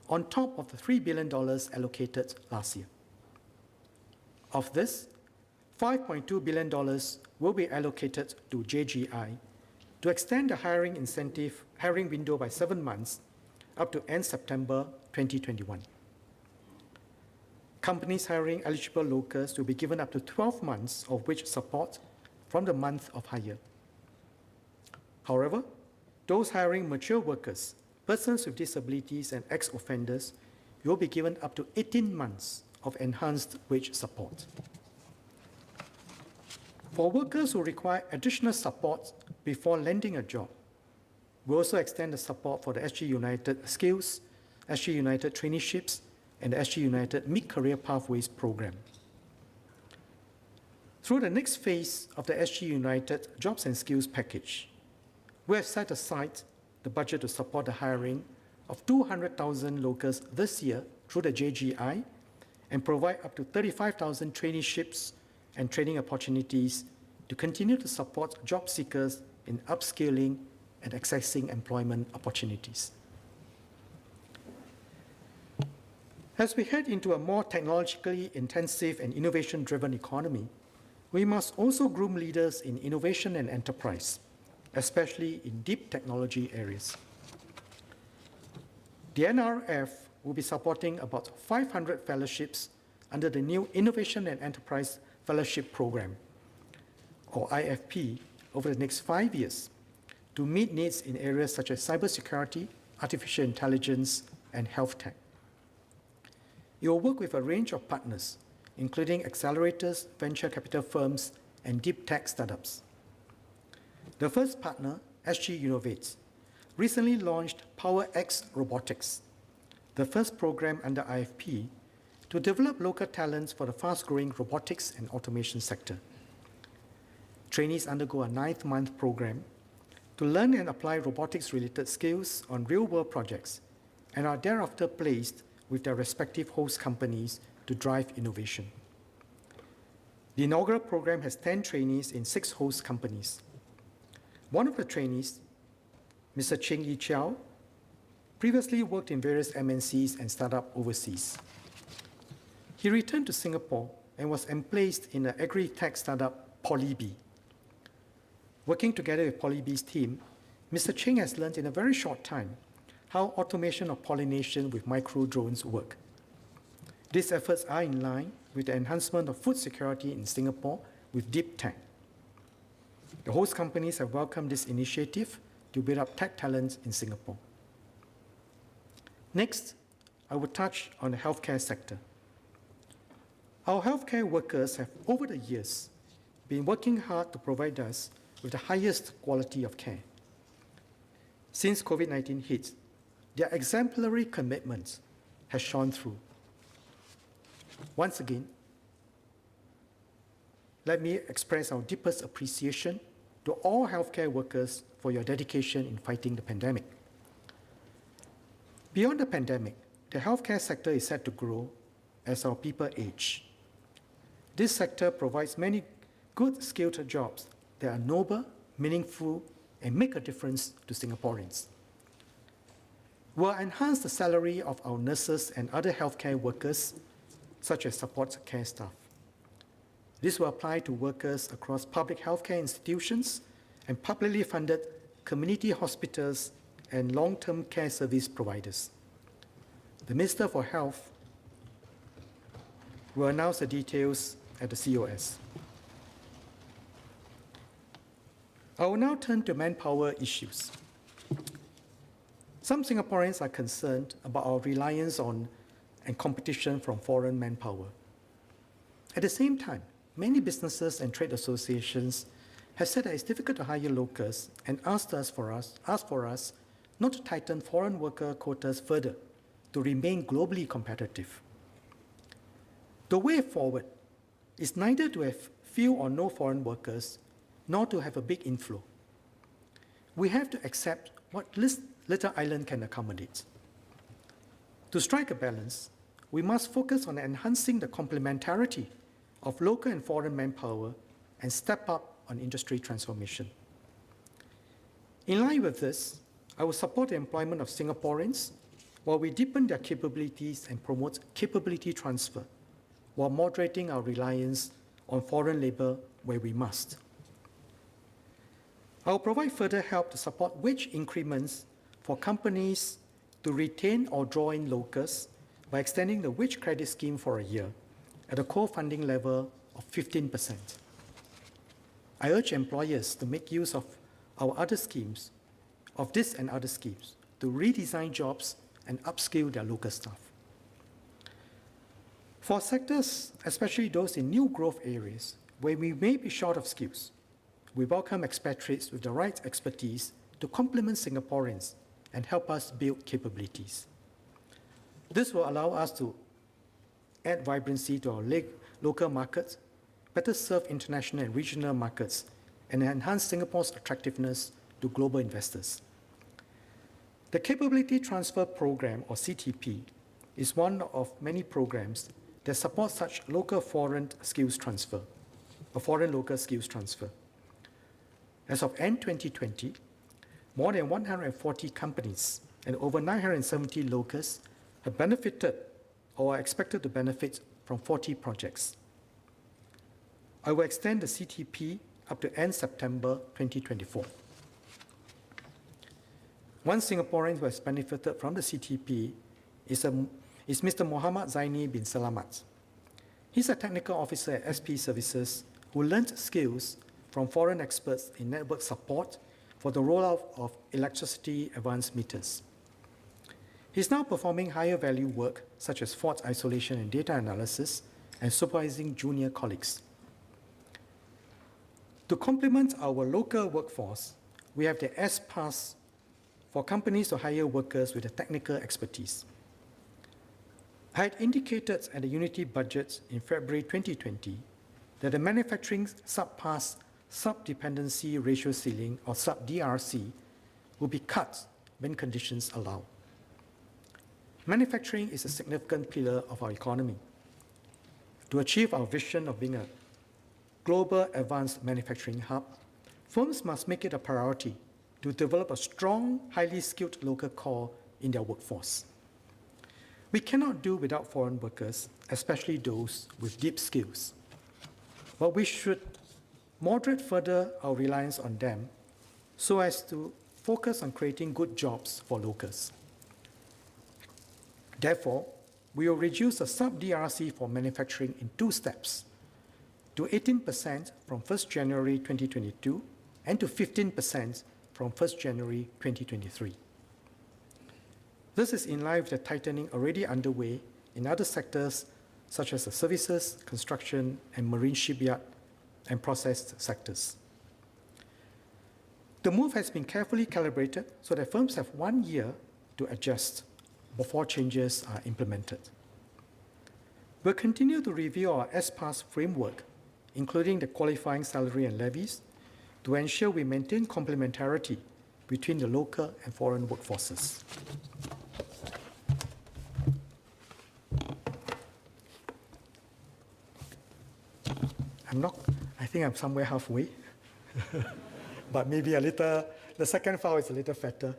S4: on top of the $3 billion allocated last year. Of this, $5.2 billion will be allocated to JGI to extend the hiring window by 7 months up to end September 2021. Companies hiring eligible locals will be given up to 12 months of wage support from the month of hire. However, those hiring mature workers, persons with disabilities, and ex-offenders will be given up to 18 months of enhanced wage support. For workers who require additional support before landing a job, we also extend the support for the SG United Skills, SG United Traineeships, and the SG United Mid-Career Pathways program. Through the next phase of the SG United Jobs and Skills Package, we have set aside the budget to support the hiring of 200,000 locals this year through the JGI and provide up to 35,000 traineeships and training opportunities to continue to support job seekers in upskilling and accessing employment opportunities. As we head into a more technologically intensive and innovation-driven economy, we must also groom leaders in innovation and enterprise, especially in deep technology areas. The NRF will be supporting about 500 fellowships under the new Innovation and Enterprise Fellowship Program, or IFP, over the next 5 years to meet needs in areas such as cybersecurity, artificial intelligence, and health tech. It will work with a range of partners, including accelerators, venture capital firms, and deep tech startups. The first partner, SG Innovates, recently launched PowerX Robotics, the first program under IFP to develop local talents for the fast-growing robotics and automation sector. Trainees undergo a 9-month program to learn and apply robotics-related skills on real-world projects and are thereafter placed with their respective host companies to drive innovation. The inaugural program has 10 trainees in 6 host companies. One of the trainees, Mr. Cheng Yi Chiao, previously worked in various MNCs and startups overseas. He returned to Singapore and was emplaced in the agri-tech startup Polybee. Working together with Polybee's team, Mr. Cheng has learned in a very short time how automation of pollination with micro-drones work. These efforts are in line with the enhancement of food security in Singapore with deep tech. The host companies have welcomed this initiative to build up tech talent in Singapore. Next, I will touch on the healthcare sector. Our healthcare workers have, over the years, been working hard to provide us with the highest quality of care. Since COVID-19 hit, their exemplary commitment has shone through. Once again, let me express our deepest appreciation to all healthcare workers for your dedication in fighting the pandemic. Beyond the pandemic, the healthcare sector is set to grow as our people age. This sector provides many good skilled jobs that are noble, meaningful, and make a difference to Singaporeans. We'll enhance the salary of our nurses and other healthcare workers, such as support care staff. This will apply to workers across public healthcare institutions and publicly funded community hospitals and long-term care service providers. The Minister for Health will announce the details at the COS. I will now turn to manpower issues. Some Singaporeans are concerned about our reliance on and competition from foreign manpower. At the same time, many businesses and trade associations have said that it's difficult to hire locals and asked for us not to tighten foreign worker quotas further to remain globally competitive. The way forward is neither to have few or no foreign workers, nor to have a big inflow. We have to accept what little island can accommodate. To strike a balance, we must focus on enhancing the complementarity of local and foreign manpower and step up on industry transformation. In line with this, I will support the employment of Singaporeans while we deepen their capabilities and promote capability transfer, while moderating our reliance on foreign labor where we must. I will provide further help to support wage increments for companies to retain or draw in locals by extending the wage credit scheme for a year at a co-funding level of 15%. I urge employers to make use of this and other schemes, to redesign jobs and upskill their local staff. For sectors, especially those in new growth areas where we may be short of skills, we welcome expatriates with the right expertise to complement Singaporeans and help us build capabilities. This will allow us to add vibrancy to our local markets, better serve international and regional markets, and enhance Singapore's attractiveness to global investors. The Capability Transfer Program, or CTP, is one of many programs that support such local foreign skills transfer, or foreign local skills transfer. As of end 2020, more than 140 companies and over 970 locals have benefited or are expected to benefit from 40 projects. I will extend the CTP up to end September 2024. One Singaporean who has benefited from the CTP is Mr. Muhammad Zaini bin Selamat. He's a technical officer at SP Services who learned skills from foreign experts in network support for the rollout of electricity advanced meters. He's now performing higher value work such as fault isolation and data analysis and supervising junior colleagues. To complement our local workforce, we have the S-Pass for companies to hire workers with a technical expertise. I had indicated at the Unity budget in February 2020 that the manufacturing sub-pass sub-dependency ratio ceiling, or sub-DRC, will be cut when conditions allow. Manufacturing is a significant pillar of our economy. To achieve our vision of being a global advanced manufacturing hub, firms must make it a priority to develop a strong, highly skilled local core in their workforce. We cannot do without foreign workers, especially those with deep skills. But we should moderate further our reliance on them so as to focus on creating good jobs for locals. Therefore, we will reduce the sub-DRC for manufacturing in 2 steps, to 18% from 1st January 2022 and to 15% from 1st January 2023. This is in line with the tightening already underway in other sectors such as the services, construction, and marine shipyard and processed sectors. The move has been carefully calibrated so that firms have 1 year to adjust before changes are implemented. We'll continue to review our SPAS framework, including the qualifying salary and levies, to ensure we maintain complementarity between the local and foreign workforces. I think I'm somewhere halfway, but maybe a little, the second file is a little fatter.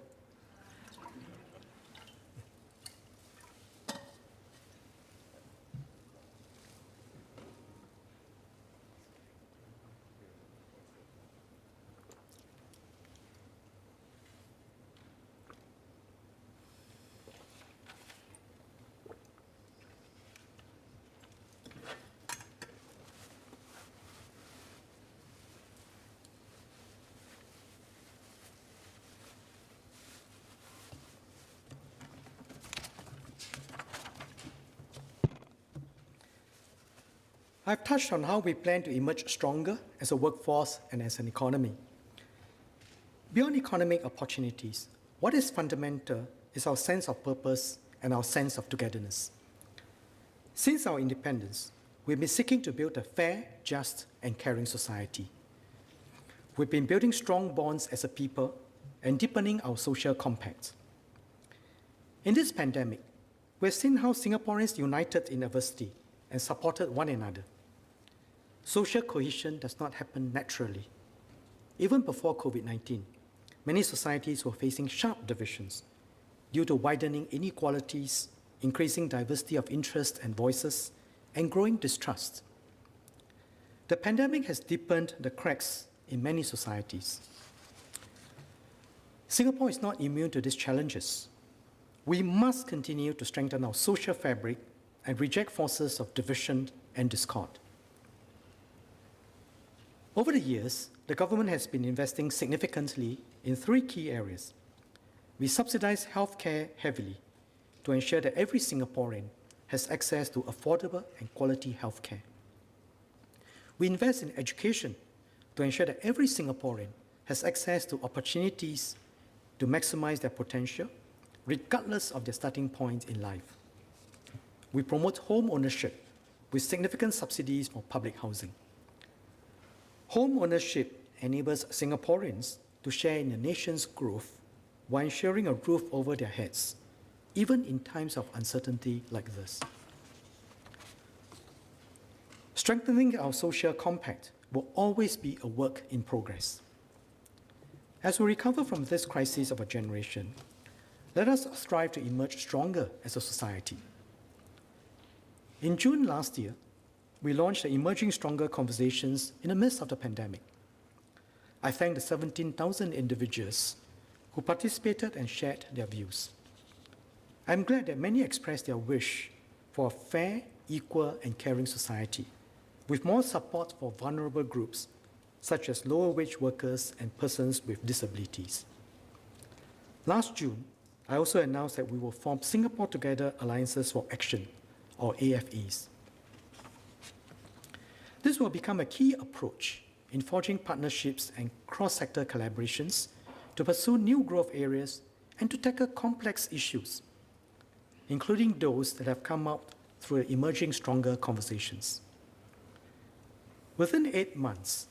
S4: I've touched on how we plan to emerge stronger as a workforce and as an economy. Beyond economic opportunities, what is fundamental is our sense of purpose and our sense of togetherness. Since our independence, we've been seeking to build a fair, just, and caring society. We've been building strong bonds as a people and deepening our social compact. In this pandemic, we've seen how Singaporeans united in adversity and supported one another. Social cohesion does not happen naturally. Even before COVID-19, many societies were facing sharp divisions due to widening inequalities, increasing diversity of interests and voices, and growing distrust. The pandemic has deepened the cracks in many societies. Singapore is not immune to these challenges. We must continue to strengthen our social fabric and reject forces of division and discord. Over the years, the government has been investing significantly in 3 key areas. We subsidize healthcare heavily to ensure that every Singaporean has access to affordable and quality healthcare. We invest in education to ensure that every Singaporean has access to opportunities to maximize their potential, regardless of their starting point in life. We promote home ownership with significant subsidies for public housing. Home ownership enables Singaporeans to share in the nation's growth while ensuring a roof over their heads, even in times of uncertainty like this. Strengthening our social compact will always be a work in progress. As we recover from this crisis of a generation, let us strive to emerge stronger as a society. In June last year, we launched the Emerging Stronger Conversations in the midst of the pandemic. I thank the 17,000 individuals who participated and shared their views. I'm glad that many expressed their wish for a fair, equal, and caring society, with more support for vulnerable groups, such as lower-wage workers and persons with disabilities. Last June, I also announced that we will form Singapore Together Alliances for Action, or AFAs. This will become a key approach in forging partnerships and cross-sector collaborations to pursue new growth areas and to tackle complex issues, including those that have come up through Emerging Stronger Conversations. Within 8 months,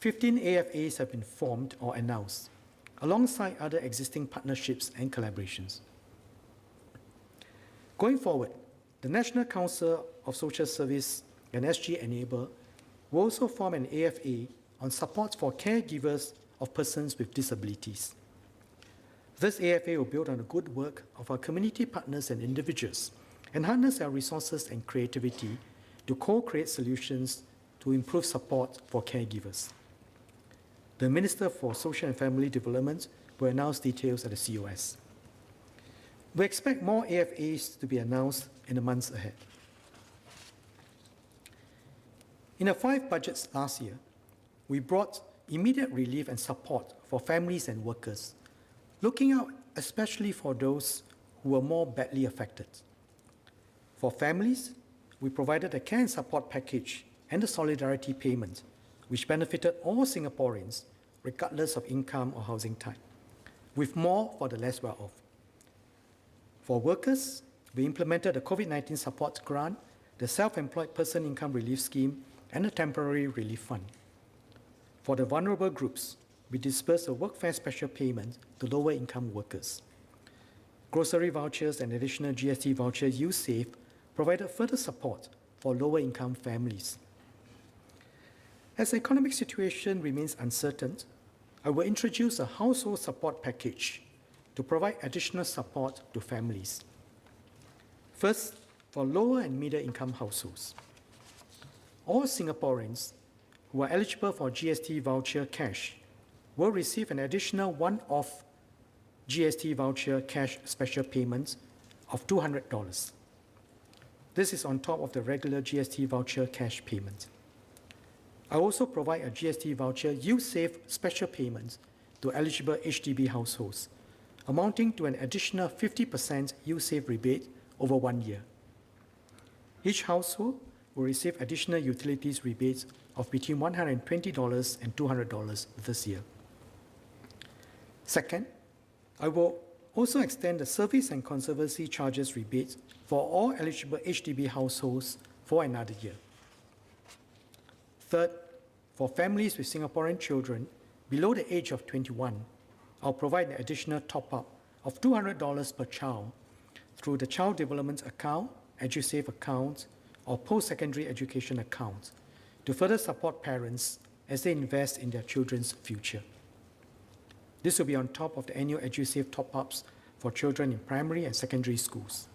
S4: 15 AFAs have been formed or announced, alongside other existing partnerships and collaborations. Going forward, the National Council of Social Service and SG Enable will also form an AFA on support for caregivers of persons with disabilities. This AFA will build on the good work of our community partners and individuals and harness our resources and creativity to co-create solutions to improve support for caregivers. The Minister for Social and Family Development will announce details at the COS. We expect more AFAs to be announced in the months ahead. In the 5 budgets last year, we brought immediate relief and support for families and workers, looking out especially for those who were more badly affected. For families, we provided a care and support package and the solidarity payment, which benefited all Singaporeans, regardless of income or housing type, with more for the less well-off. For workers, we implemented the COVID-19 support grant, the Self-Employed Person Income Relief Scheme, and a temporary relief fund. For the vulnerable groups, we dispersed a workfare special payment to lower-income workers. Grocery vouchers and additional GST voucher use safe provided further support for lower-income families. As the economic situation remains uncertain, I will introduce a household support package to provide additional support to families. First, for lower and middle-income households. All Singaporeans who are eligible for GST voucher cash will receive an additional one-off GST voucher cash special payment of $200. This is on top of the regular GST voucher cash payment. I also provide a GST voucher use-safe special payment to eligible HDB households, amounting to an additional 50% use-safe rebate over 1 year. Each household will receive additional utilities rebates of between $120 and $200 this year. Second, I will also extend the service and conservancy charges rebates for all eligible HDB households for another year. Third, for families with Singaporean children below the age of 21, I'll provide an additional top-up of $200 per child through the Child Development Account, EduSave account, or post-secondary education accounts to further support parents as they invest in their children's future. This will be on top of the annual EduSave top-ups for children in primary and secondary schools.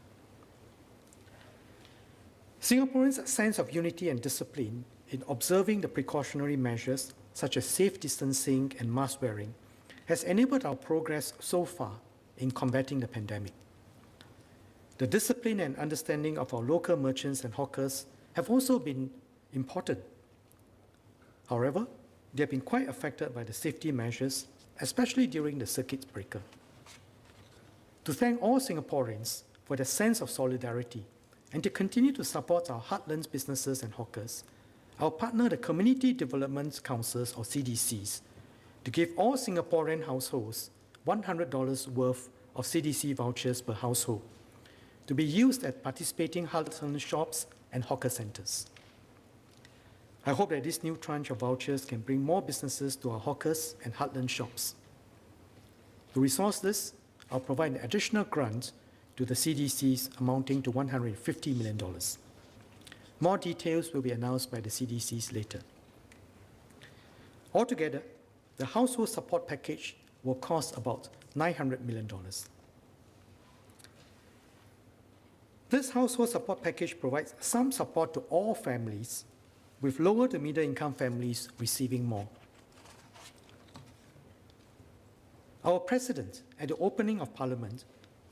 S4: Singaporeans' sense of unity and discipline in observing the precautionary measures such as safe distancing and mask wearing has enabled our progress so far in combating the pandemic. The discipline and understanding of our local merchants and hawkers have also been important. However, they have been quite affected by the safety measures, especially during the circuit breaker. To thank all Singaporeans for their sense of solidarity and to continue to support our heartland businesses and hawkers, I'll partner the Community Development Councils, or CDCs, to give all Singaporean households $100 worth of CDC vouchers per household, to be used at participating heartland shops and hawker centres. I hope that this new tranche of vouchers can bring more businesses to our hawkers and heartland shops. To resource this, I'll provide an additional grant to the CDCs amounting to $150 million. More details will be announced by the CDCs later. Altogether, the household support package will cost about $900 million. This household support package provides some support to all families, with lower to middle income families receiving more. Our President, at the opening of Parliament,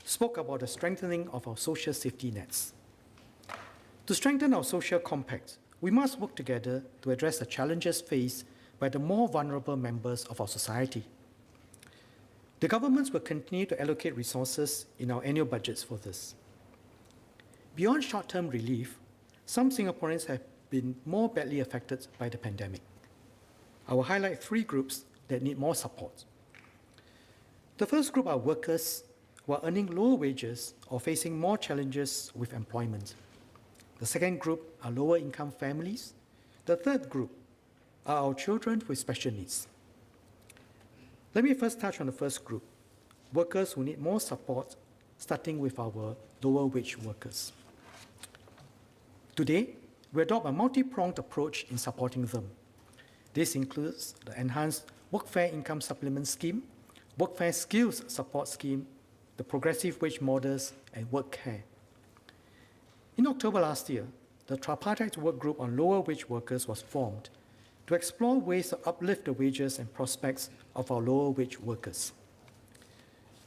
S4: spoke about the strengthening of our social safety nets. To strengthen our social compact, we must work together to address the challenges faced by the more vulnerable members of our society. The governments will continue to allocate resources in our annual budgets for this. Beyond short-term relief, some Singaporeans have been more badly affected by the pandemic. I will highlight 3 groups that need more support. The first group are workers who are earning lower wages or facing more challenges with employment. The second group are lower-income families. The third group are our children with special needs. Let me first touch on the first group, workers who need more support, starting with our lower-wage workers. Today, we adopt a multi-pronged approach in supporting them. This includes the enhanced Workfare Income Supplement Scheme, Workfare Skills Support Scheme, the progressive wage models, and work care. In October last year, the tripartite work group on lower wage workers was formed to explore ways to uplift the wages and prospects of our lower wage workers.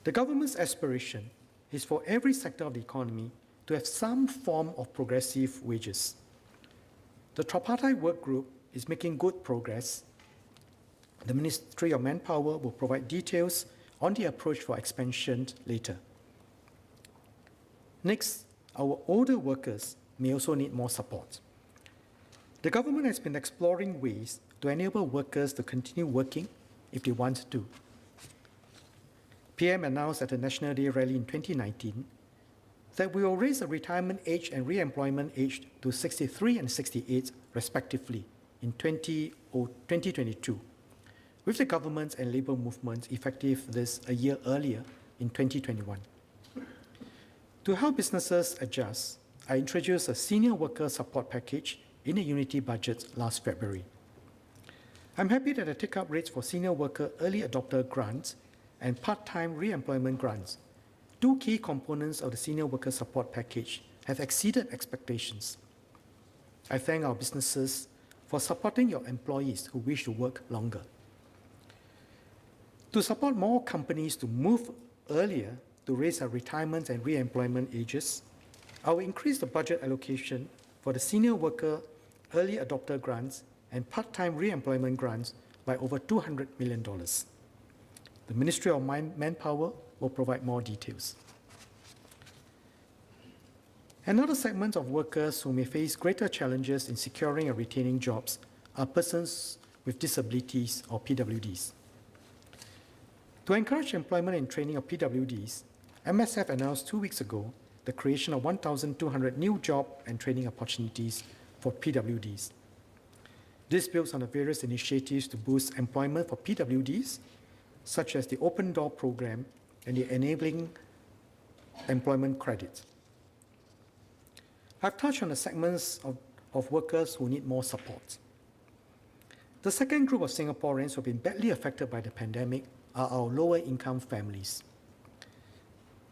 S4: The government's aspiration is for every sector of the economy to have some form of progressive wages. The tripartite work group is making good progress. The Ministry of Manpower will provide details on the approach for expansion later. Next, our older workers may also need more support. The government has been exploring ways to enable workers to continue working if they want to. PM announced at the National Day rally in 2019 that we will raise the retirement age and re-employment age to 63 and 68 respectively in 2022, with the government and labour movement effective this a year earlier in 2021. To help businesses adjust, I introduced a senior worker support package in the Unity budget last February. I'm happy that the take-up rates for senior worker early adopter grants and part-time re-employment grants, two key components of the senior worker support package, have exceeded expectations. I thank our businesses for supporting your employees who wish to work longer. To support more companies to move earlier to raise their retirement and re-employment ages, I will increase the budget allocation for the senior worker early adopter grants and part-time re-employment grants by over $200 million. The Ministry of Manpower will provide more details. Another segment of workers who may face greater challenges in securing and retaining jobs are persons with disabilities or PWDs. To encourage employment and training of PWDs, MSF announced 2 weeks ago the creation of 1,200 new job and training opportunities for PWDs. This builds on the various initiatives to boost employment for PWDs, such as the Open Door program and the Enabling Employment Credit. I've touched on the segments of workers who need more support. The second group of Singaporeans who have been badly affected by the pandemic are our lower income families.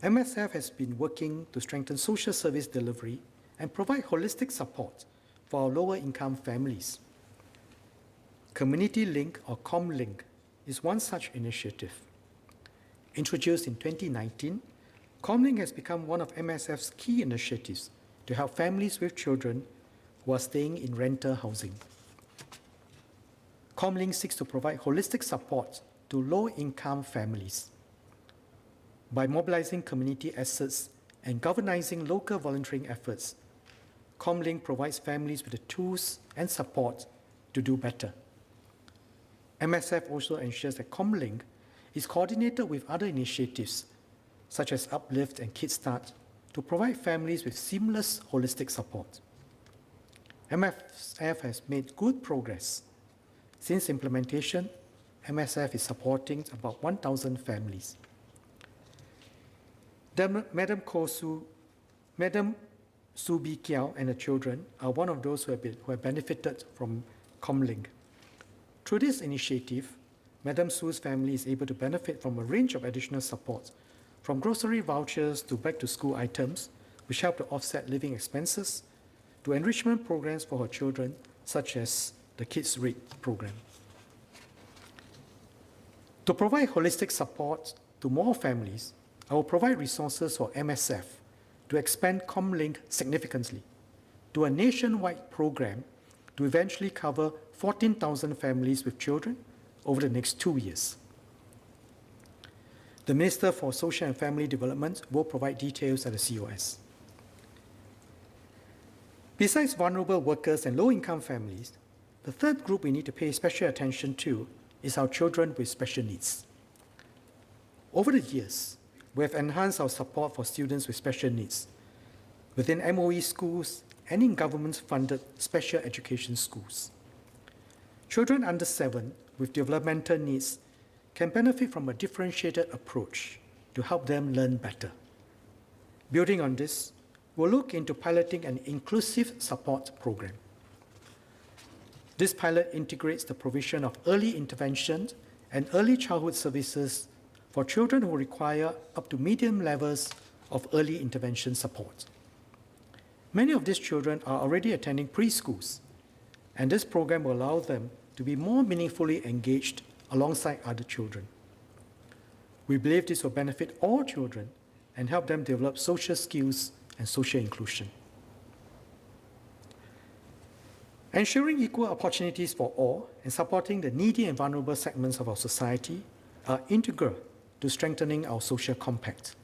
S4: MSF has been working to strengthen social service delivery and provide holistic support for our lower income families. Community Link or ComLink is one such initiative. Introduced in 2019, ComLink has become one of MSF's key initiatives to help families with children who are staying in rental housing. ComLink seeks to provide holistic support to low-income families. By mobilizing community assets and galvanizing local volunteering efforts, ComLink provides families with the tools and support to do better. MSF also ensures that ComLink is coordinated with other initiatives, such as Uplift and Kickstart, to provide families with seamless, holistic support. MSF has made good progress. Since implementation, MSF is supporting about 1,000 families. Madam Su Bi Kiao and her children are one of those who have benefited from ComLink. Through this initiative, Madam Su's family is able to benefit from a range of additional support, from grocery vouchers to back-to-school items, which help to offset living expenses, to enrichment programs for her children, such as the Kids Read program. To provide holistic support to more families, I will provide resources for MSF to expand ComLink significantly to a nationwide program to eventually cover 14,000 families with children over the next 2 years. The Minister for Social and Family Development will provide details at the COS. Besides vulnerable workers and low-income families, the third group we need to pay special attention to is our children with special needs. Over the years, we have enhanced our support for students with special needs within MOE schools and in government-funded special education schools. Children under 7 with developmental needs can benefit from a differentiated approach to help them learn better. Building on this, will look into piloting an inclusive support program. This pilot integrates the provision of early intervention and early childhood services for children who require up to medium levels of early intervention support. Many of these children are already attending preschools, and this program will allow them to be more meaningfully engaged alongside other children. We believe this will benefit all children and help them develop social skills and social inclusion. Ensuring equal opportunities for all and supporting the needy and vulnerable segments of our society are integral to strengthening our social compact.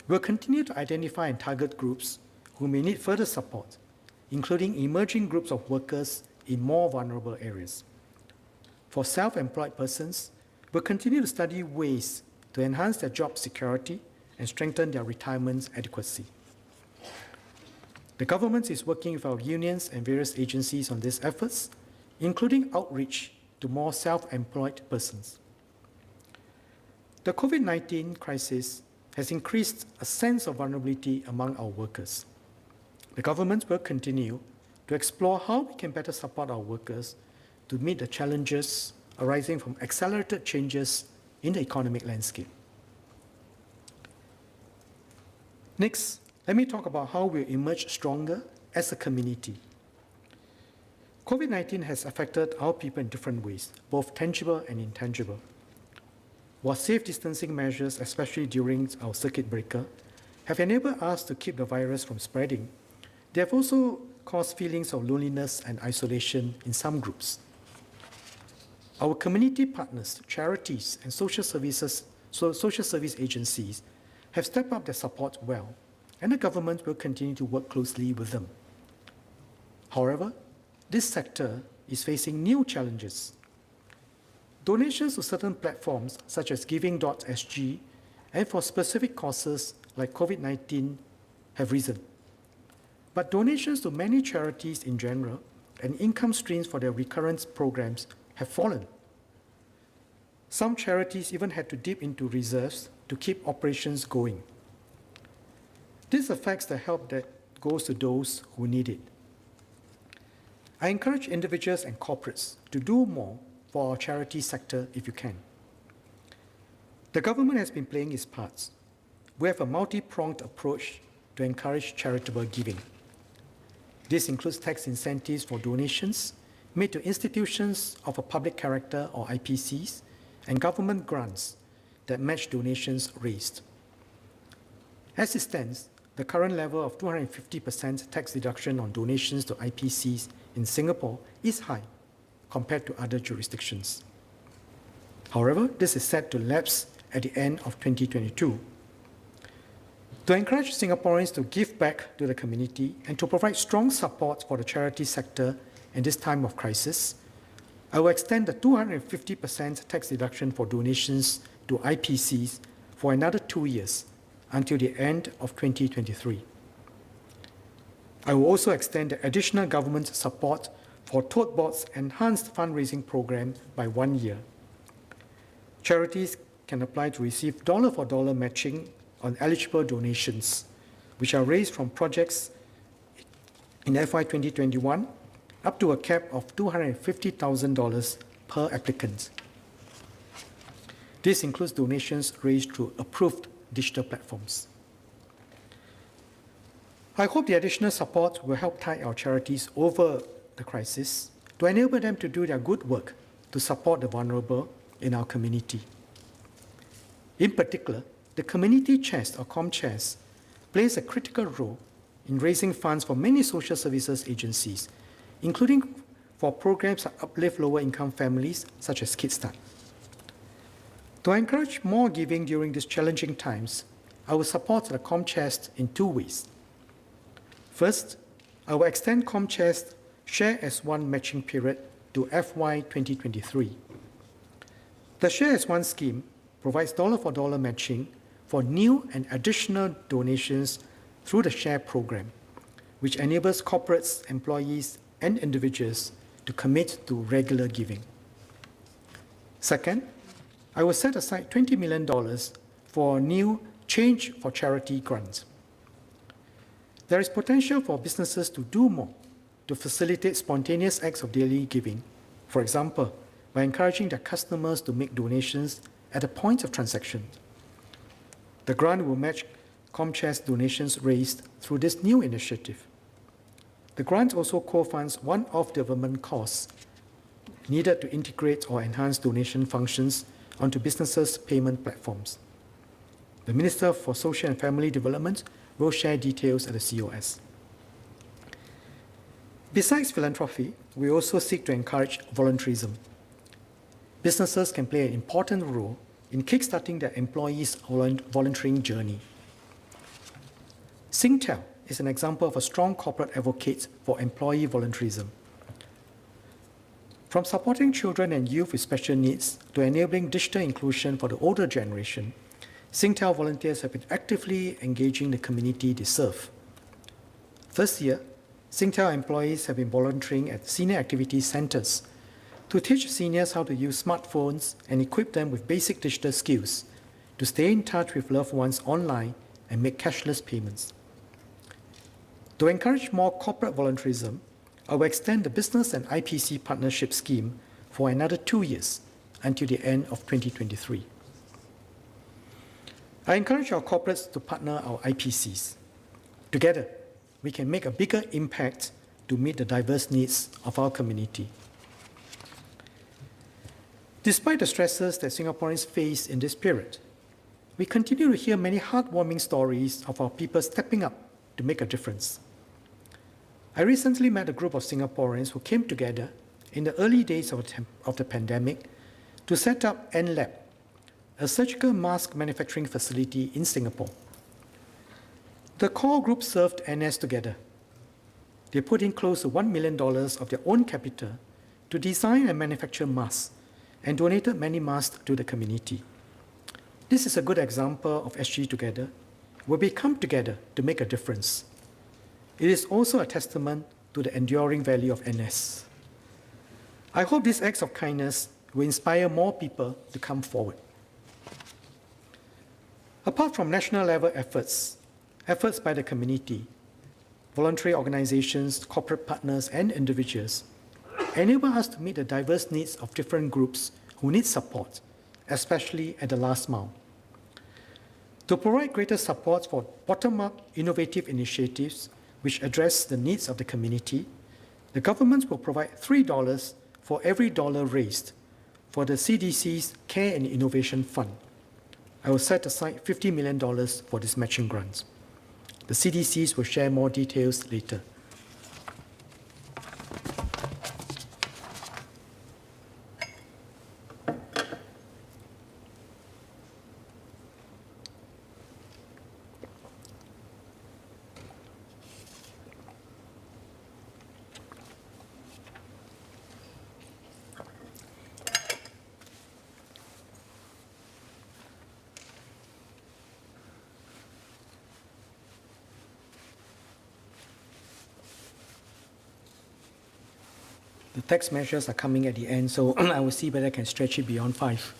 S4: We'll continue to identify and target groups who may need further support, including emerging groups of workers in more vulnerable areas. For self-employed persons, we'll continue to study ways to enhance their job security and strengthen their retirement adequacy. The government is working with our unions and various agencies on these efforts, including outreach to more self-employed persons. The COVID-19 crisis has increased a sense of vulnerability among our workers. The government will continue to explore how we can better support our workers to meet the challenges arising from accelerated changes in the economic landscape. Next, let me talk about how we'll emerge stronger as a community. COVID-19 has affected our people in different ways, both tangible and intangible. While safe distancing measures, especially during our circuit breaker, have enabled us to keep the virus from spreading, they have also caused feelings of loneliness and isolation in some groups. Our community partners, charities, and social service agencies have stepped up their support well, and the government will continue to work closely with them. However, this sector is facing new challenges. Donations to certain platforms such as giving.sg and for specific causes like COVID-19 have risen. But donations to many charities in general and income streams for their recurrence programs have fallen. Some charities even had to dip into reserves to keep operations going. This affects the help that goes to those who need it. I encourage individuals and corporates to do more for our charity sector if you can. The government has been playing its parts. We have a multi-pronged approach to encourage charitable giving. This includes tax incentives for donations made to institutions of a public character or IPCs and government grants that match donations raised. As it stands, the current level of 250% tax deduction on donations to IPCs in Singapore is high compared to other jurisdictions. However, this is set to lapse at the end of 2022. To encourage Singaporeans to give back to the community and to provide strong support for the charity sector in this time of crisis, I will extend the 250% tax deduction for donations to IPCs for another 2 years until the end of 2023. I will also extend the additional government support for Tote Board's enhanced fundraising program by 1 year. Charities can apply to receive dollar-for-dollar matching on eligible donations, which are raised from projects in FY 2021 up to a cap of $250,000 per applicant. This includes donations raised through approved digital platforms. I hope the additional support will help tide our charities over the crisis to enable them to do their good work to support the vulnerable in our community. In particular, the community chest or ComChest plays a critical role in raising funds for many social services agencies, including for programs that uplift lower income families such as Gst. To encourage more giving during these challenging times, I will support the ComChest in 2 ways. First, I will extend ComChest Share as One matching period to FY 2023. The Share as One scheme provides dollar-for-dollar matching for new and additional donations through the Share program, which enables corporates, employees, and individuals to commit to regular giving. Second, I will set aside $20 million for a new Change for Charity grant. There is potential for businesses to do more to facilitate spontaneous acts of daily giving, for example, by encouraging their customers to make donations at the point of transaction. The grant will match ComChair's donations raised through this new initiative. The grant also co-funds one-off development costs needed to integrate or enhance donation functions onto businesses' payment platforms. The Minister for Social and Family Development will share details at the COS. Besides philanthropy, we also seek to encourage volunteerism. Businesses can play an important role in kickstarting their employees' volunteering journey. Singtel is an example of a strong corporate advocate for employee volunteerism. From supporting children and youth with special needs to enabling digital inclusion for the older generation, Singtel volunteers have been actively engaging the community they serve. This year, Singtel employees have been volunteering at senior activity centers to teach seniors how to use smartphones and equip them with basic digital skills to stay in touch with loved ones online and make cashless payments. To encourage more corporate volunteerism, I will extend the Business and IPC Partnership Scheme for another 2 years until the end of 2023. I encourage our corporates to partner our IPCs. Together, we can make a bigger impact to meet the diverse needs of our community. Despite the stresses that Singaporeans face in this period, we continue to hear many heartwarming stories of our people stepping up to make a difference. I recently met a group of Singaporeans who came together in the early days of the pandemic to set up NLab, a surgical mask manufacturing facility in Singapore. The core group served NS together. They put in close to $1 million of their own capital to design and manufacture masks and donated many masks to the community. This is a good example of SG Together, where we come together to make a difference. It is also a testament to the enduring value of NS. I hope these acts of kindness will inspire more people to come forward. Apart from national level efforts by the community, voluntary organizations, corporate partners, and individuals enable us to meet the diverse needs of different groups who need support, especially at the last mile. To provide greater support for bottom-up innovative initiatives which address the needs of the community, the government will provide $3 for every dollar raised for the CDC's Care and Innovation Fund. I will set aside $50 million for this matching grant. The CDCs will share more details later. The tax measures are coming at the end, so I will see whether I can stretch it beyond 5.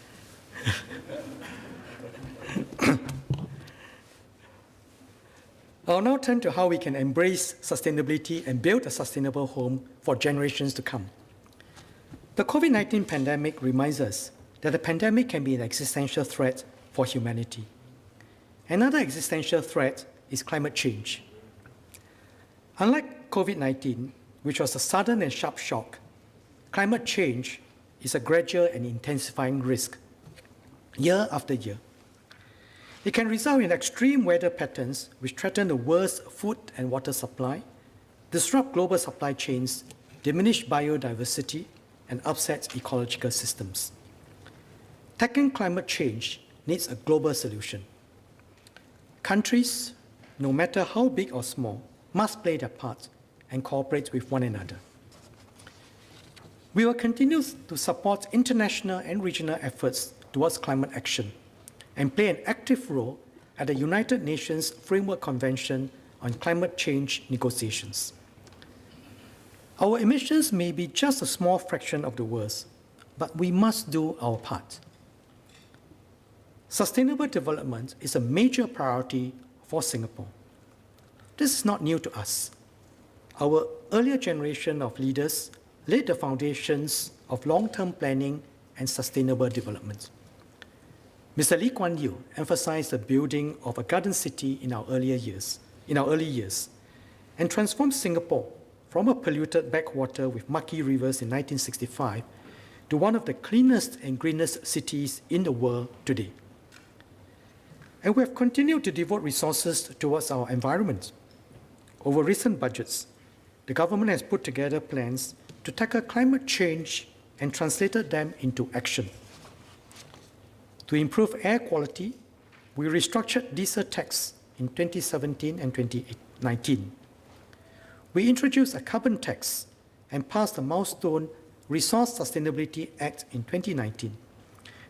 S4: I'll now turn to how we can embrace sustainability and build a sustainable home for generations to come. The COVID-19 pandemic reminds us that the pandemic can be an existential threat for humanity. Another existential threat is climate change. Unlike COVID-19, which was a sudden and sharp shock, climate change is a gradual and intensifying risk, year after year. It can result in extreme weather patterns which threaten the world's food and water supply, disrupt global supply chains, diminish biodiversity, and upset ecological systems. Tackling climate change needs a global solution. Countries, no matter how big or small, must play their part and cooperate with one another. We will continue to support international and regional efforts towards climate action and play an active role at the United Nations Framework Convention on Climate Change negotiations. Our emissions may be just a small fraction of the world's, but we must do our part. Sustainable development is a major priority for Singapore. This is not new to us. Our earlier generation of leaders laid the foundations of long-term planning and sustainable development. Mr. Lee Kuan Yew emphasized the building of a garden city in our early years, and transformed Singapore from a polluted backwater with mucky rivers in 1965 to one of the cleanest and greenest cities in the world today. And we have continued to devote resources towards our environment. Over recent budgets, the government has put together plans to tackle climate change and translated them into action. To improve air quality, we restructured diesel tax in 2017 and 2019. We introduced a carbon tax and passed the milestone Resource Sustainability Act in 2019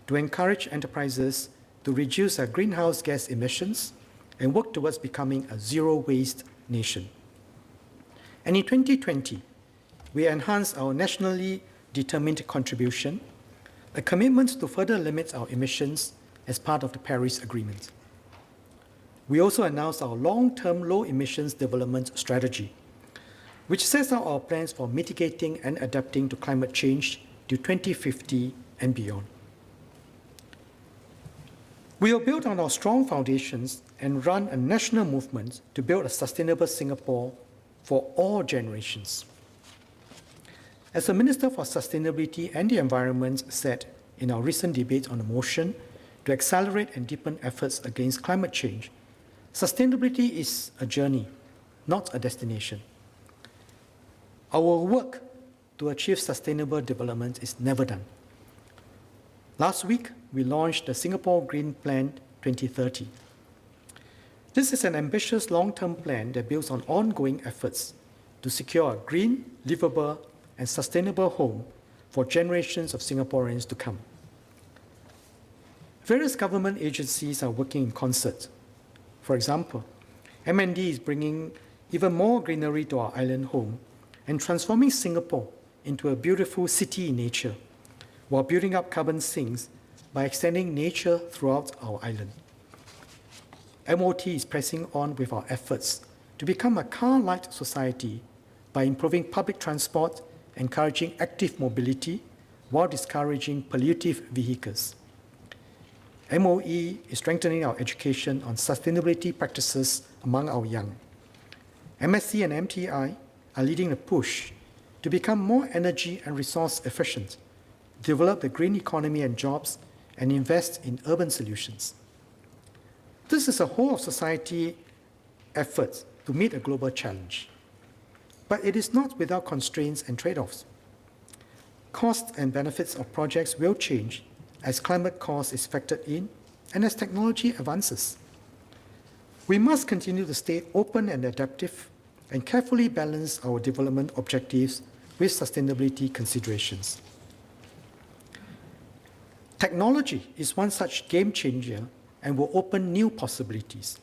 S4: to encourage enterprises to reduce their greenhouse gas emissions and work towards becoming a zero-waste nation. And in 2020, we enhanced our nationally determined contribution, a commitment to further limit our emissions as part of the Paris Agreement. We also announced our long-term low-emissions development strategy, which sets out our plans for mitigating and adapting to climate change to 2050 and beyond. We will build on our strong foundations and run a national movement to build a sustainable Singapore for all generations. As the Minister for Sustainability and the Environment said in our recent debate on a motion to accelerate and deepen efforts against climate change, sustainability is a journey, not a destination. Our work to achieve sustainable development is never done. Last week, we launched the Singapore Green Plan 2030. This is an ambitious long-term plan that builds on ongoing efforts to secure a green, livable, and sustainable home for generations of Singaporeans to come. Various government agencies are working in concert. For example, MND is bringing even more greenery to our island home and transforming Singapore into a beautiful city in nature, while building up carbon sinks by extending nature throughout our island. MOT is pressing on with our efforts to become a car-light society by improving public transport, encouraging active mobility, while discouraging pollutive vehicles. MOE is strengthening our education on sustainability practices among our young. MSc and MTI are leading a push to become more energy and resource efficient, develop the green economy and jobs, and invest in urban solutions. This is a whole of society effort to meet a global challenge. But it is not without constraints and trade-offs. Costs and benefits of projects will change as climate cost is factored in and as technology advances. We must continue to stay open and adaptive and carefully balance our development objectives with sustainability considerations. Technology is one such game changer and will open new possibilities.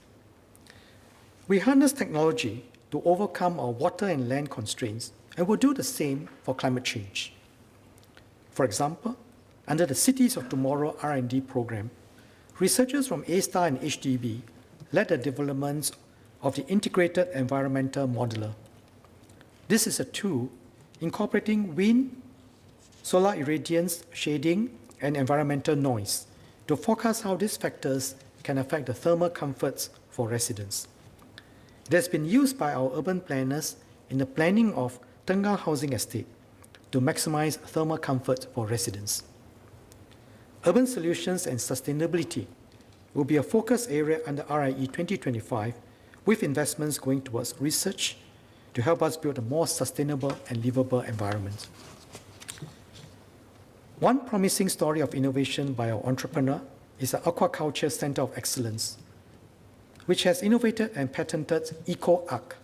S4: We harness technology to overcome our water and land constraints and will do the same for climate change. For example, under the Cities of Tomorrow R&D program, researchers from A*STAR and HDB led the development of the Integrated Environmental Modeler. This is a tool incorporating wind, solar irradiance, shading, and environmental noise to forecast how these factors can affect the thermal comforts for residents. It has been used by our urban planners in the planning of Tengah Housing Estate to maximize thermal comfort for residents. Urban solutions and sustainability will be a focus area under RIE 2025, with investments going towards research to help us build a more sustainable and livable environment. One promising story of innovation by our entrepreneur is the Aquaculture Centre of Excellence, which has innovated and patented EcoArc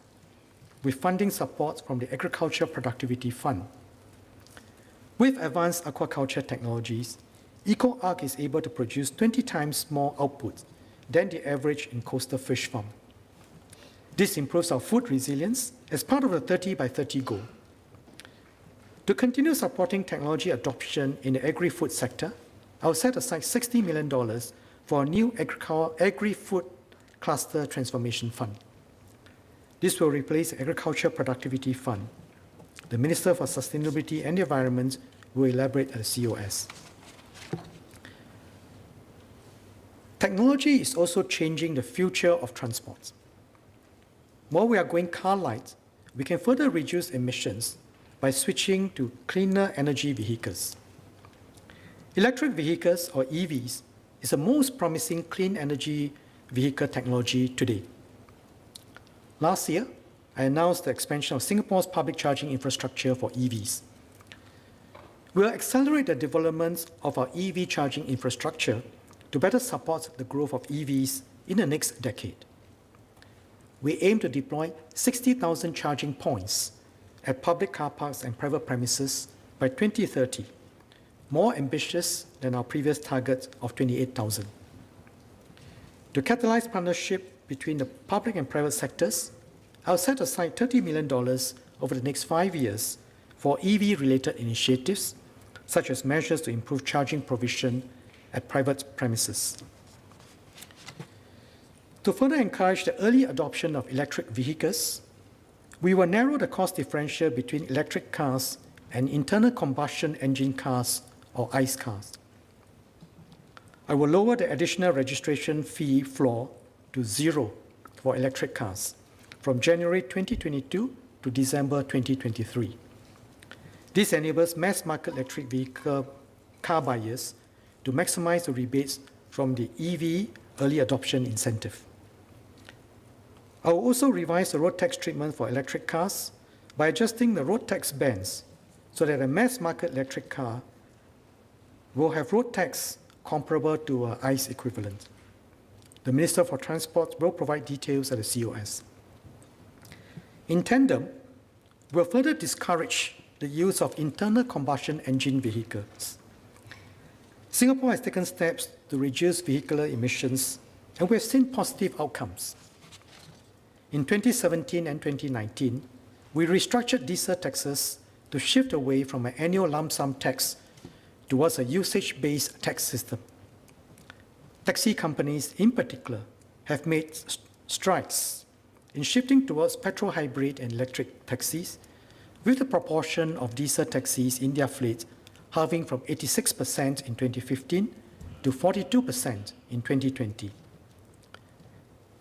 S4: with funding support from the Agriculture Productivity Fund. With advanced aquaculture technologies, EcoArc is able to produce 20 times more output than the average in coastal fish farm. This improves our food resilience as part of the 30 by 30 goal. To continue supporting technology adoption in the agri-food sector, I will set aside $60 million for a new agri-food cluster transformation fund. This will replace the Agriculture Productivity Fund. The Minister for Sustainability and the Environment will elaborate at the COS. Technology is also changing the future of transport. While we are going car light, we can further reduce emissions by switching to cleaner energy vehicles. Electric vehicles, or EVs, is the most promising clean energy vehicle technology today. Last year, I announced the expansion of Singapore's public charging infrastructure for EVs. We will accelerate the development of our EV charging infrastructure to better support the growth of EVs in the next decade. We aim to deploy 60,000 charging points at public car parks and private premises by 2030, more ambitious than our previous target of 28,000. To catalyze partnership between the public and private sectors, I'll set aside $30 million over the next 5 years for EV-related initiatives, such as measures to improve charging provision at private premises. To further encourage the early adoption of electric vehicles, we will narrow the cost differential between electric cars and internal combustion engine cars or ICE cars. I will lower the additional registration fee floor to 0 for electric cars from January 2022 to December 2023. This enables mass market electric vehicle car buyers to maximize the rebates from the EV early adoption incentive. I will also revise the road tax treatment for electric cars by adjusting the road tax bands so that a mass market electric car will have road tax comparable to an ICE equivalent. The Minister for Transport will provide details at the COS. In tandem, we will further discourage the use of internal combustion engine vehicles. Singapore has taken steps to reduce vehicular emissions, and we have seen positive outcomes. In 2017 and 2019, we restructured diesel taxes to shift away from an annual lump sum tax towards a usage-based tax system. Taxi companies, in particular, have made strides in shifting towards petrol hybrid and electric taxis, with the proportion of diesel taxis in their fleet halving from 86% in 2015 to 42% in 2020.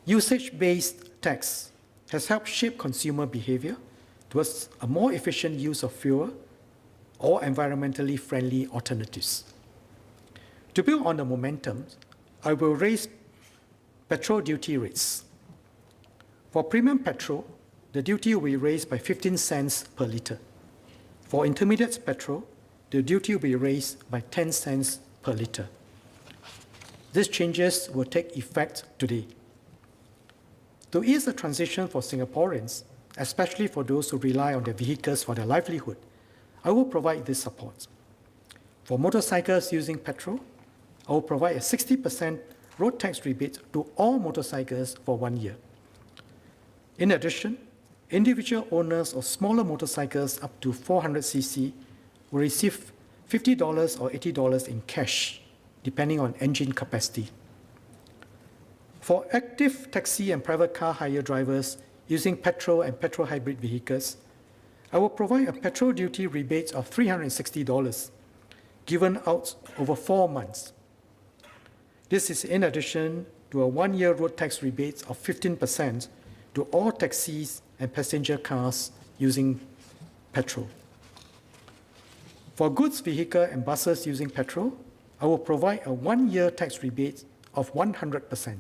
S4: Usage-based tax has helped shape consumer behavior towards a more efficient use of fuel or environmentally friendly alternatives. To build on the momentum, I will raise petrol duty rates. For premium petrol, the duty will be raised by 15 cents per litre. For intermediate petrol, the duty will be raised by 10 cents per litre. These changes will take effect today. To ease the transition for Singaporeans, especially for those who rely on their vehicles for their livelihood, I will provide this support. For motorcycles using petrol, I will provide a 60% road tax rebate to all motorcycles for 1 year. In addition, individual owners of smaller motorcycles up to 400cc will receive $50 or $80 in cash, depending on engine capacity. For active taxi and private car hire drivers using petrol and petrol hybrid vehicles, I will provide a petrol duty rebate of $360, given out over 4 months. This is in addition to a 1-year road tax rebate of 15% to all taxis and passenger cars using petrol. For goods vehicle and buses using petrol, I will provide a 1-year tax rebate of 100%.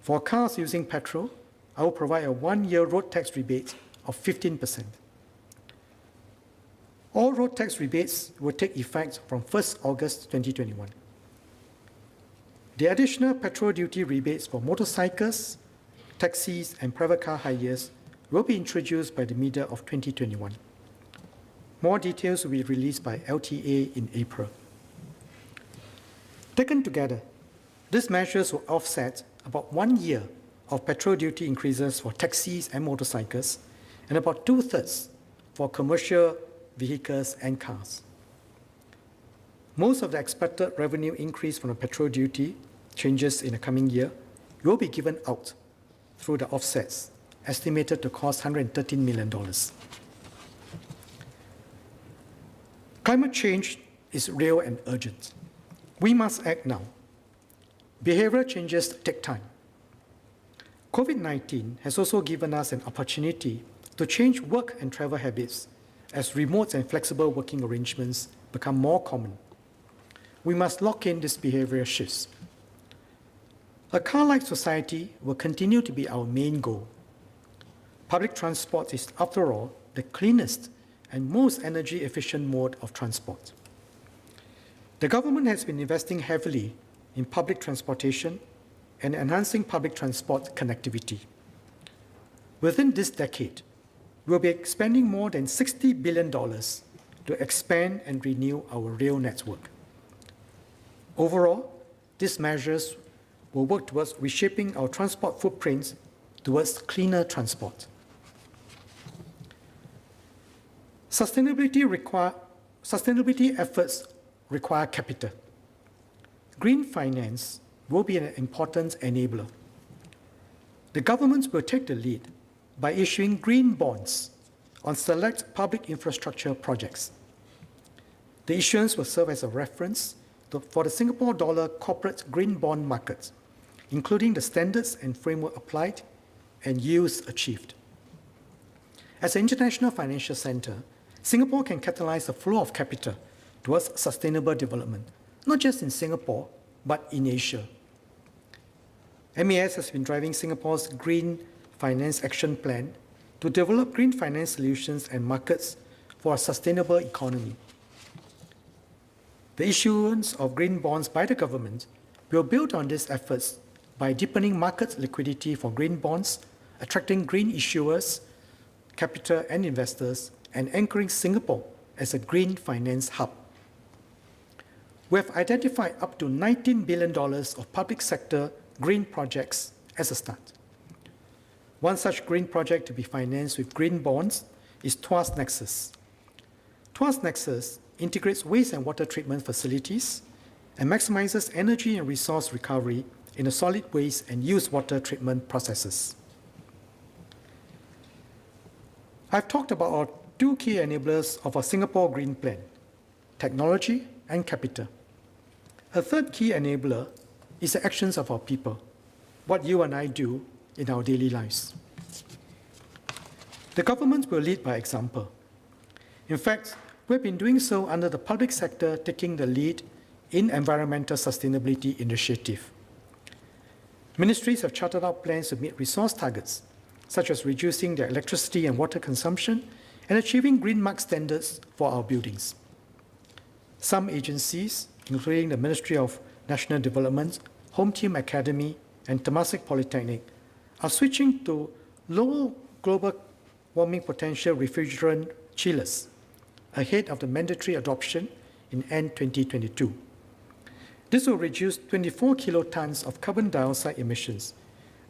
S4: For cars using petrol, I will provide a 1-year road tax rebate of 15%. All road tax rebates will take effect from 1st August 2021. The additional petrol duty rebates for motorcycles, taxis, and private car hires will be introduced by the middle of 2021. More details will be released by LTA in April. Taken together, these measures will offset about 1 year of petrol duty increases for taxis and motorcycles, and about 2/3 for commercial vehicles and cars. Most of the expected revenue increase from the petrol duty changes in the coming year will be given out through the offsets estimated to cost $113 million. Climate change is real and urgent. We must act now. Behavioral changes take time. COVID-19 has also given us an opportunity to change work and travel habits as remote and flexible working arrangements become more common. We must lock in these behavioral shifts. A car-like society will continue to be our main goal. Public transport is, after all, the cleanest and most energy-efficient mode of transport. The government has been investing heavily in public transportation and enhancing public transport connectivity. Within this decade, we'll be spending more than $60 billion to expand and renew our rail network. Overall, these measures will work towards reshaping our transport footprints towards cleaner transport. Sustainability efforts require capital. Green finance will be an important enabler. The government will take the lead by issuing green bonds on select public infrastructure projects. The issuance will serve as a reference for the Singapore dollar corporate green bond market, including the standards and framework applied and yields achieved. As an international financial center, Singapore can catalyze the flow of capital towards sustainable development, not just in Singapore, but in Asia. MAS has been driving Singapore's Green Finance Action Plan to develop green finance solutions and markets for a sustainable economy. The issuance of green bonds by the government will build on these efforts by deepening market liquidity for green bonds, attracting green issuers, capital and investors, and anchoring Singapore as a green finance hub. We have identified up to $19 billion of public sector green projects as a start. One such green project to be financed with green bonds is Tuas Nexus. Tuas Nexus integrates waste and water treatment facilities and maximizes energy and resource recovery in the solid waste and used water treatment processes. I've talked about our two key enablers of our Singapore Green Plan, technology and capital. A third key enabler is the actions of our people, what you and I do in our daily lives. The government will lead by example. In fact, we've been doing so under the public sector taking the lead in environmental sustainability initiative. Ministries have charted out plans to meet resource targets, such as reducing their electricity and water consumption and achieving green mark standards for our buildings. Some agencies, including the Ministry of National Development, Home Team Academy, and Temasek Polytechnic, are switching to low global warming potential refrigerant chillers ahead of the mandatory adoption in end 2022. This will reduce 24 kilotons of carbon dioxide emissions,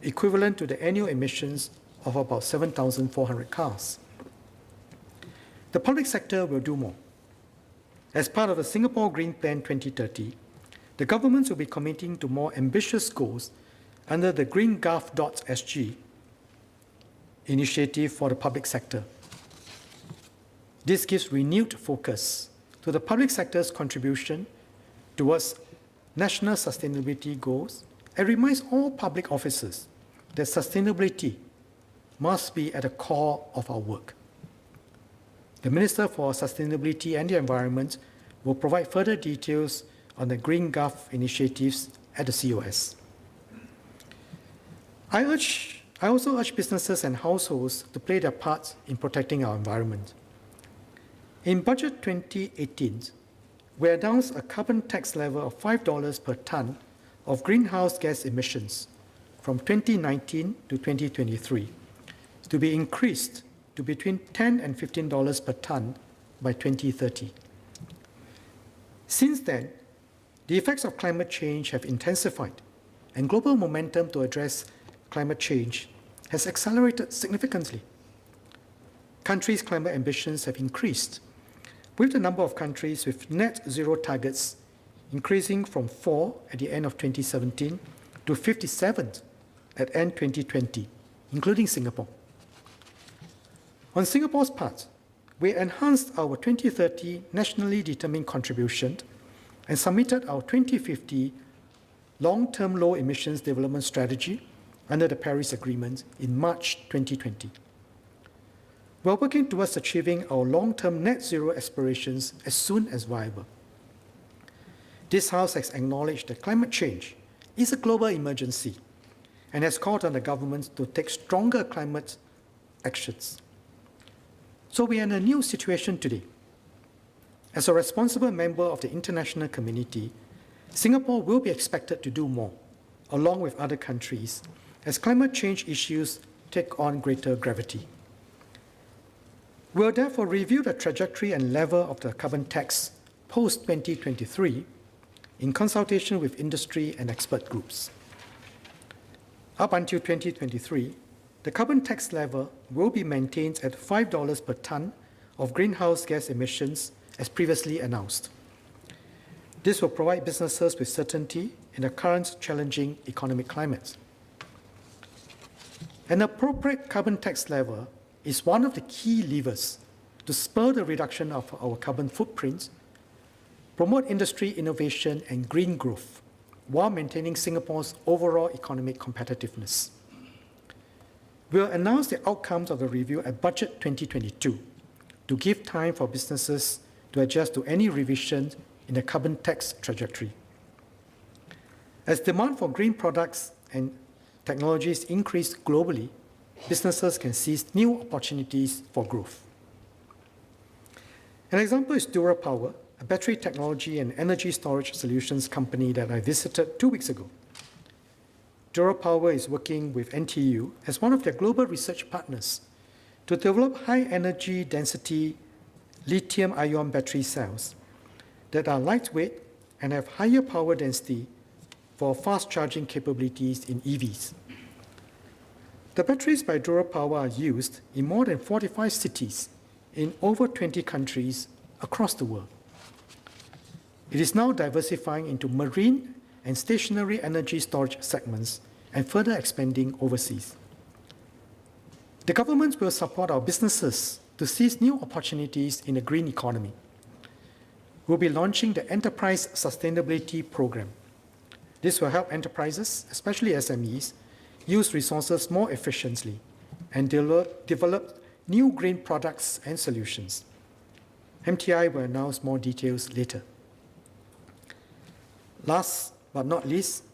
S4: equivalent to the annual emissions of about 7,400 cars. The public sector will do more. As part of the Singapore Green Plan 2030, the government will be committing to more ambitious goals under the GreenGov.sg initiative for the public sector. This gives renewed focus to the public sector's contribution towards national sustainability goals and reminds all public officers that sustainability must be at the core of our work. The Minister for Sustainability and the Environment will provide further details on the GreenGov initiatives at the COS. I also urge businesses and households to play their part in protecting our environment. In Budget 2018, we announced a carbon tax level of $5 per tonne of greenhouse gas emissions from 2019 to 2023 to be increased to between $10 and $15 per tonne by 2030. Since then, the effects of climate change have intensified, and global momentum to address climate change has accelerated significantly. Countries' climate ambitions have increased, with the number of countries with net zero targets increasing from 4 at the end of 2017 to 57 at end 2020, including Singapore. On Singapore's part, we enhanced our 2030 nationally determined contribution and submitted our 2050 long-term low emissions development strategy under the Paris Agreement in March 2020. We are working towards achieving our long-term net zero aspirations as soon as viable. This House has acknowledged that climate change is a global emergency and has called on the government to take stronger climate actions. So we are in a new situation today. As a responsible member of the international community, Singapore will be expected to do more, along with other countries, as climate change issues take on greater gravity. We will therefore review the trajectory and level of the carbon tax post-2023 in consultation with industry and expert groups. Up until 2023, the carbon tax level will be maintained at $5 per tonne of greenhouse gas emissions as previously announced. This will provide businesses with certainty in the current challenging economic climate. An appropriate carbon tax level is one of the key levers to spur the reduction of our carbon footprint, promote industry innovation and green growth, while maintaining Singapore's overall economic competitiveness. We will announce the outcomes of the review at Budget 2022 to give time for businesses to adjust to any revisions in the carbon tax trajectory. As demand for green products and technologies increase globally, businesses can seize new opportunities for growth. An example is Dura Power, a battery technology and energy storage solutions company that I visited 2 weeks ago. Dura Power is working with NTU as one of their global research partners to develop high energy density lithium-ion battery cells that are lightweight and have higher power density for fast charging capabilities in EVs. The batteries by Dura Power are used in more than 45 cities in over 20 countries across the world. It is now diversifying into marine and stationary energy storage segments and further expanding overseas. The government will support our businesses to seize new opportunities in the green economy. We'll be launching the Enterprise Sustainability Program. This will help enterprises, especially SMEs, use resources more efficiently and develop new green products and solutions. MTI will announce more details later. Last but not least,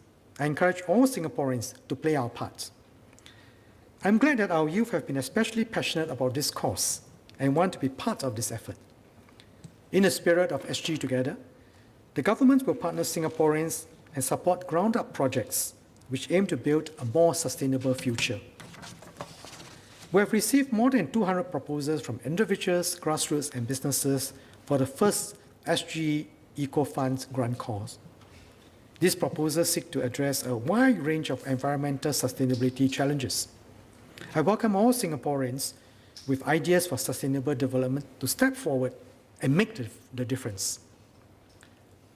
S4: I encourage all Singaporeans to play our part. I'm glad that our youth have been especially passionate about this cause and want to be part of this effort. In the spirit of SG Together, the government will partner Singaporeans and support ground-up projects which aim to build a more sustainable future. We have received more than 200 proposals from individuals, grassroots, and businesses for the first SG Eco Funds grant calls. These proposals seek to address a wide range of environmental sustainability challenges. I welcome all Singaporeans with ideas for sustainable development to step forward and make the difference.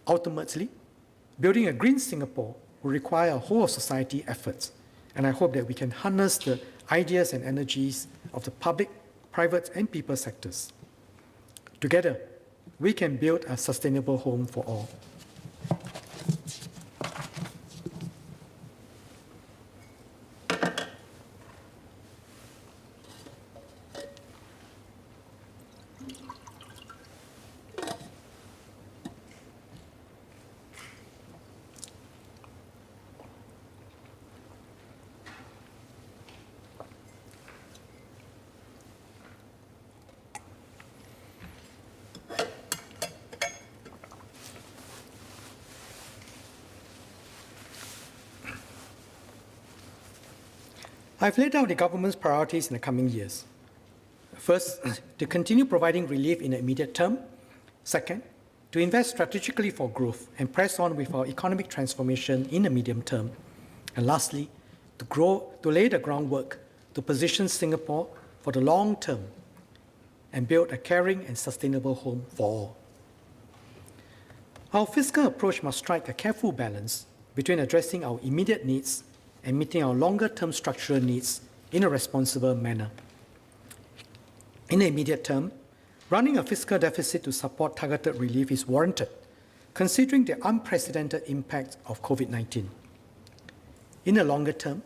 S4: Ultimately, building a green Singapore will require a whole of society effort, and I hope that we can harness the ideas and energies of the public, private, and people sectors. Together, we can build a sustainable home for all. I've laid out the government's priorities in the coming years. First, to continue providing relief in the immediate term. Second, to invest strategically for growth and press on with our economic transformation in the medium term. And lastly, to lay the groundwork to position Singapore for the long term and build a caring and sustainable home for all. Our fiscal approach must strike a careful balance between addressing our immediate needs and meeting our longer-term structural needs in a responsible manner. In the immediate term, running a fiscal deficit to support targeted relief is warranted, considering the unprecedented impact of COVID-19. In the longer term,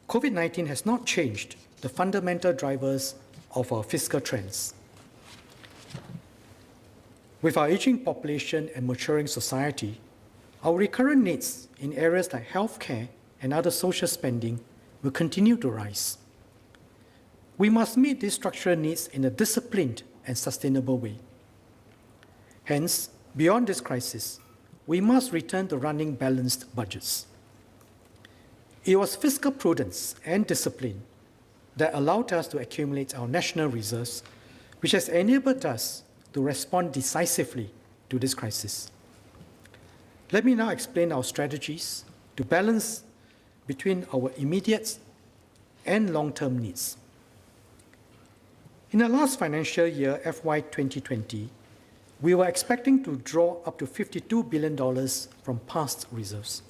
S4: COVID-19 has not changed the fundamental drivers of our fiscal trends. With our aging population and maturing society, our recurrent needs in areas like healthcare and other social spending will continue to rise. We must meet these structural needs in a disciplined and sustainable way. Hence, beyond this crisis, we must return to running balanced budgets. It was fiscal prudence and discipline that allowed us to accumulate our national reserves, which has enabled us to respond decisively to this crisis. Let me now explain our strategies to balance between our immediate and long-term needs. In the last financial year, FY 2020, we were expecting to draw up to $52 billion from past reserves.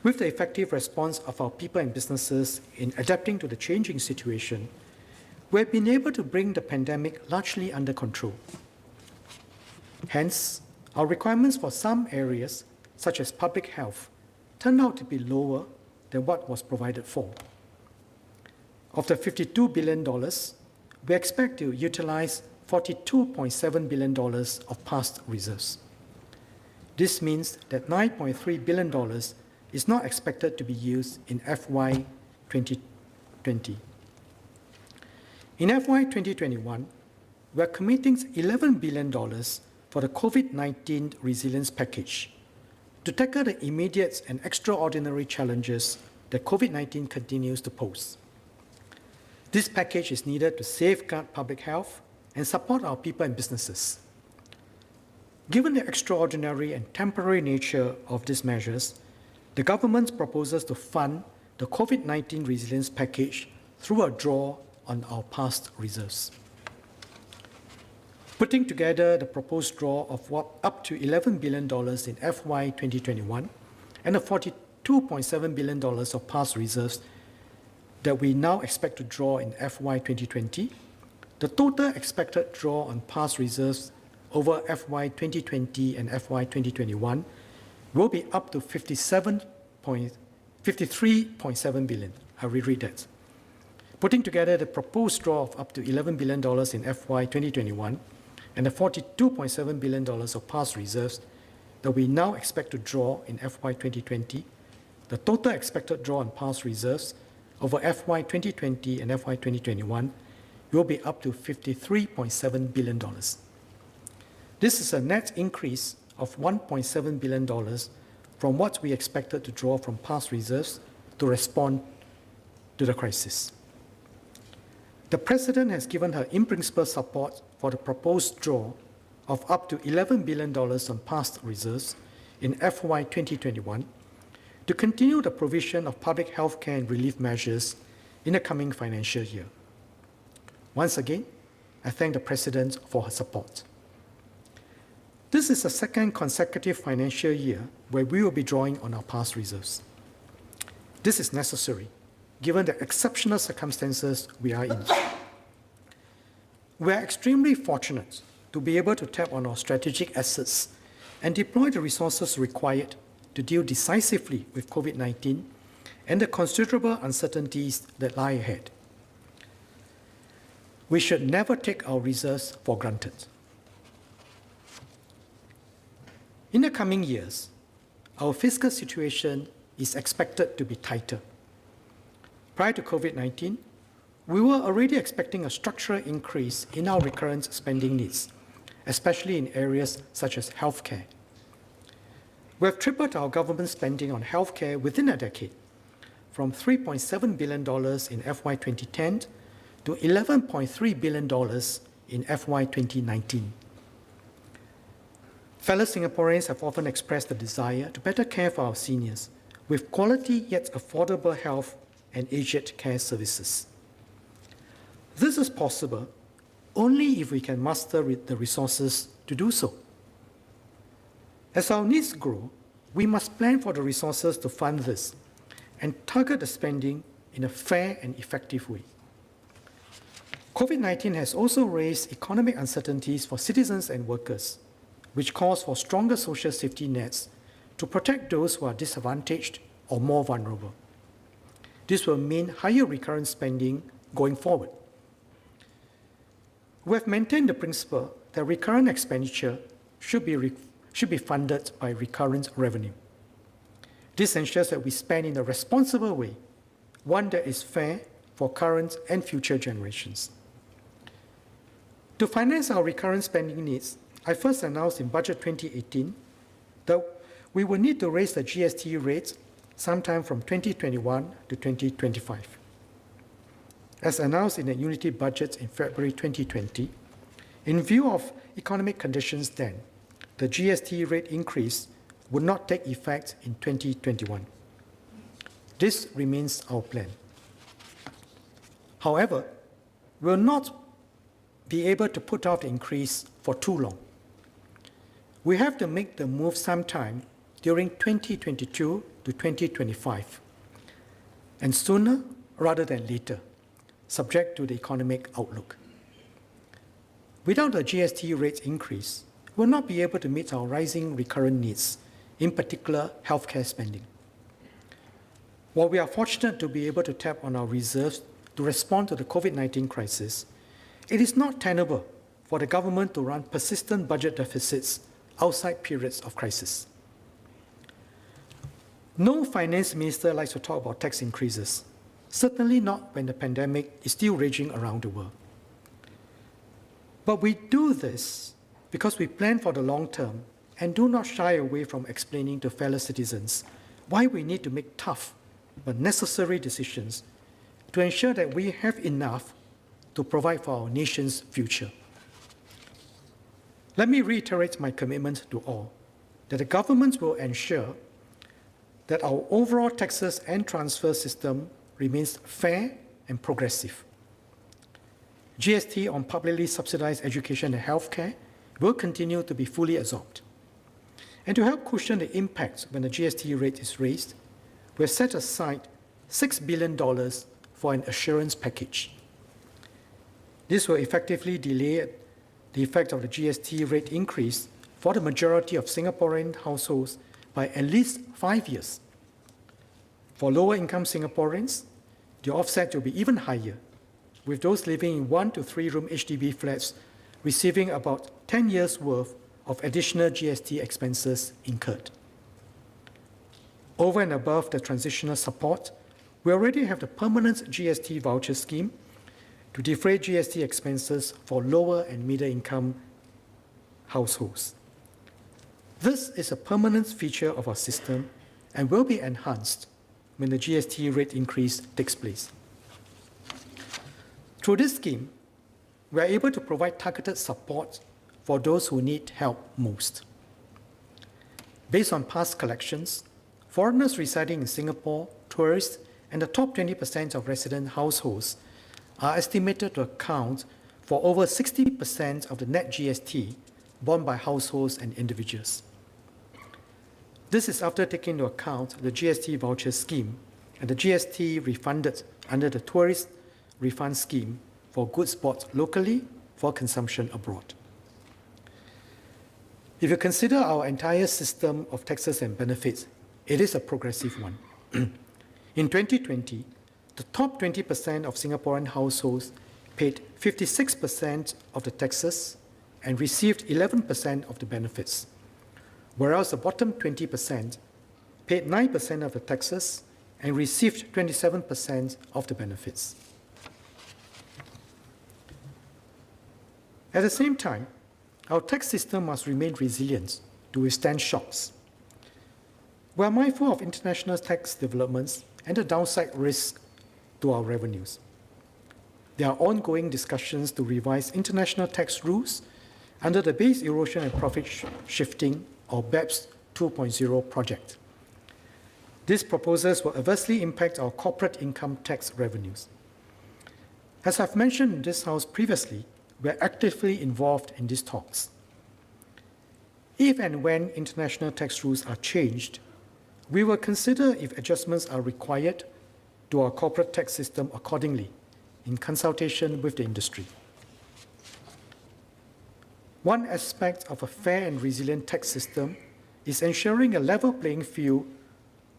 S4: With the effective response of our people and businesses in adapting to the changing situation, we have been able to bring the pandemic largely under control. Hence, our requirements for some areas, such as public health, turned out to be lower than what was provided for. Of the $52 billion, we expect to utilize $42.7 billion of past reserves. This means that $9.3 billion is not expected to be used in FY 2020. In FY 2021, we are committing $11 billion for the COVID-19 resilience package to tackle the immediate and extraordinary challenges that COVID-19 continues to pose. This package is needed to safeguard public health and support our people and businesses. Given the extraordinary and temporary nature of these measures, the government proposes to fund the COVID-19 resilience package through a draw on our past reserves. Putting together the proposed draw of up to $11 billion in FY 2021 and the $42.7 billion of past reserves that we now expect to draw in FY 2020, the total expected draw on past reserves over FY 2020 and FY 2021 will be up to $53.7 billion. I'll reread that. Putting together the proposed draw of up to $11 billion in FY 2021 and the $42.7 billion of past reserves that we now expect to draw in FY 2020, the total expected draw on past reserves over FY 2020 and FY 2021 will be up to $53.7 billion. This is a net increase of $1.7 billion from what we expected to draw from past reserves to respond to the crisis. The President has given her in-principle support for the proposed draw of up to $11 billion on past reserves in FY 2021 to continue the provision of public health care and relief measures in the coming financial year. Once again, I thank the President for her support. This is the second consecutive financial year where we will be drawing on our past reserves. This is necessary, given the exceptional circumstances we are in. We are extremely fortunate to be able to tap on our strategic assets and deploy the resources required to deal decisively with COVID-19 and the considerable uncertainties that lie ahead. We should never take our reserves for granted. In the coming years, our fiscal situation is expected to be tighter. Prior to COVID-19, we were already expecting a structural increase in our recurrent spending needs, especially in areas such as healthcare. We have tripled our government spending on healthcare within a decade, from $3.7 billion in FY 2010 to $11.3 billion in FY 2019. Fellow Singaporeans have often expressed the desire to better care for our seniors with quality yet affordable health and aged care services. This is possible only if we can muster the resources to do so. As our needs grow, we must plan for the resources to fund this and target the spending in a fair and effective way. COVID-19 has also raised economic uncertainties for citizens and workers, which calls for stronger social safety nets to protect those who are disadvantaged or more vulnerable. This will mean higher recurrent spending going forward. We have maintained the principle that recurrent expenditure should be funded by recurrent revenue. This ensures that we spend in a responsible way, one that is fair for current and future generations. To finance our recurrent spending needs, I first announced in Budget 2018 that we will need to raise the GST rate sometime from 2021 to 2025. As announced in the Unity Budget in February 2020, in view of economic conditions then, the GST rate increase would not take effect in 2021. This remains our plan. However, we will not be able to put off the increase for too long. We have to make the move sometime during 2022 to 2025, and sooner rather than later, subject to the economic outlook. Without the GST rate increase, we will not be able to meet our rising recurrent needs, in particular healthcare spending. While we are fortunate to be able to tap on our reserves to respond to the COVID-19 crisis, it is not tenable for the government to run persistent budget deficits outside periods of crisis. No finance minister likes to talk about tax increases, certainly not when the pandemic is still raging around the world. But we do this because we plan for the long term and do not shy away from explaining to fellow citizens why we need to make tough but necessary decisions to ensure that we have enough to provide for our nation's future. Let me reiterate my commitment to all, that the government will ensure that our overall taxes and transfer system remains fair and progressive. GST on publicly subsidized education and healthcare will continue to be fully absorbed. And to help cushion the impact when the GST rate is raised, we have set aside $6 billion for an assurance package. This will effectively delay the effect of the GST rate increase for the majority of Singaporean households by at least 5 years. For lower-income Singaporeans, the offset will be even higher, with those living in 1 to 3 room HDB flats receiving about 10 years' worth of additional GST expenses incurred. Over and above the transitional support, we already have the permanent Gst Voucher Scheme to defray GST expenses for lower and middle-income households. This is a permanent feature of our system and will be enhanced when the GST rate increase takes place. Through this scheme, we are able to provide targeted support for those who need help most. Based on past collections, foreigners residing in Singapore, tourists, and the top 20% of resident households are estimated to account for over 60% of the net GST borne by households and individuals. This is after taking into account the GST Voucher Scheme and the GST refunded under the Tourist Refund Scheme for goods bought locally for consumption abroad. If you consider our entire system of taxes and benefits, it is a progressive one. In 2020, the top 20% of Singaporean households paid 56% of the taxes and received 11% of the benefits, whereas the bottom 20% paid 9% of the taxes and received 27% of the benefits. At the same time, our tax system must remain resilient to withstand shocks. We are mindful of international tax developments and the downside risk to our revenues. There are ongoing discussions to revise international tax rules under the Base Erosion and Profit Shifting, or BEPS 2.0 project. These proposals will adversely impact our corporate income tax revenues. As I've mentioned in this House previously, we are actively involved in these talks. If and when international tax rules are changed, we will consider if adjustments are required to our corporate tax system accordingly in consultation with the industry. One aspect of a fair and resilient tax system is ensuring a level playing field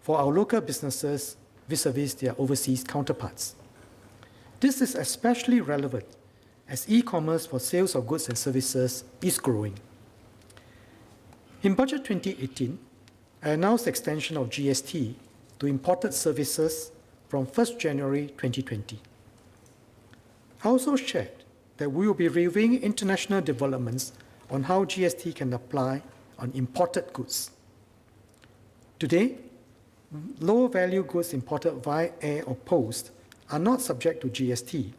S4: for our local businesses vis-à-vis their overseas counterparts. This is especially relevant as e-commerce for sales of goods and services is growing. In Budget 2018, I announced the extension of GST to imported services from 1st January 2020. I also shared that we will be reviewing international developments on how GST can apply on imported goods. Today, lower-value goods imported via air or post are not subject to GST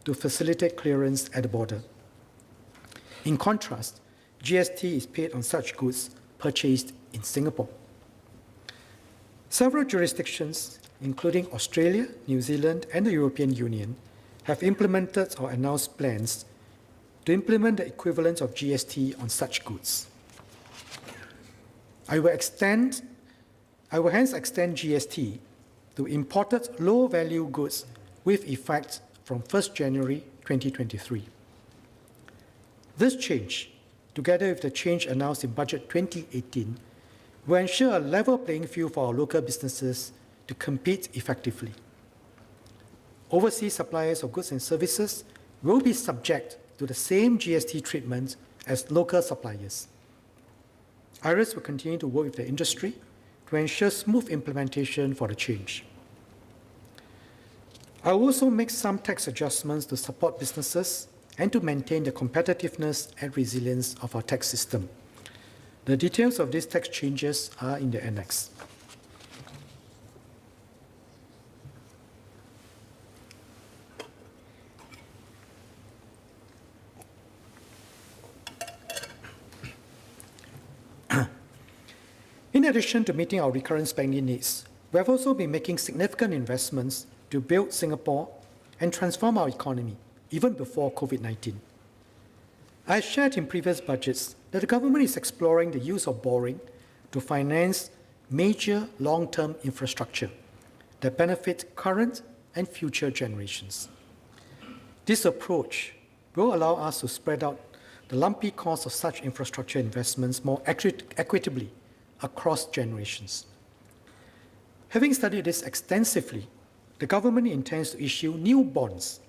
S4: to facilitate clearance at the border. In contrast, GST is paid on such goods purchased in Singapore. Several jurisdictions, including Australia, New Zealand, and the European Union, have implemented or announced plans to implement the equivalent of GST on such goods. I will hence extend GST to imported low-value goods with effect from 1st January 2023. This change, together with the change announced in Budget 2018, will ensure a level playing field for our local businesses to compete effectively. Overseas suppliers of goods and services will be subject to the same GST treatment as local suppliers. IRIS will continue to work with the industry to ensure smooth implementation for the change. I will also make some tax adjustments to support businesses and to maintain the competitiveness and resilience of our tax system. The details of these tax changes are in the annex. In addition to meeting our recurrent spending needs, we have also been making significant investments to build Singapore and transform our economy, even before COVID-19. I shared in previous budgets that the government is exploring the use of borrowing to finance major long-term infrastructure that benefit current and future generations. This approach will allow us to spread out the lumpy cost of such infrastructure investments more equitably across generations. Having studied this extensively, the government intends to issue new bonds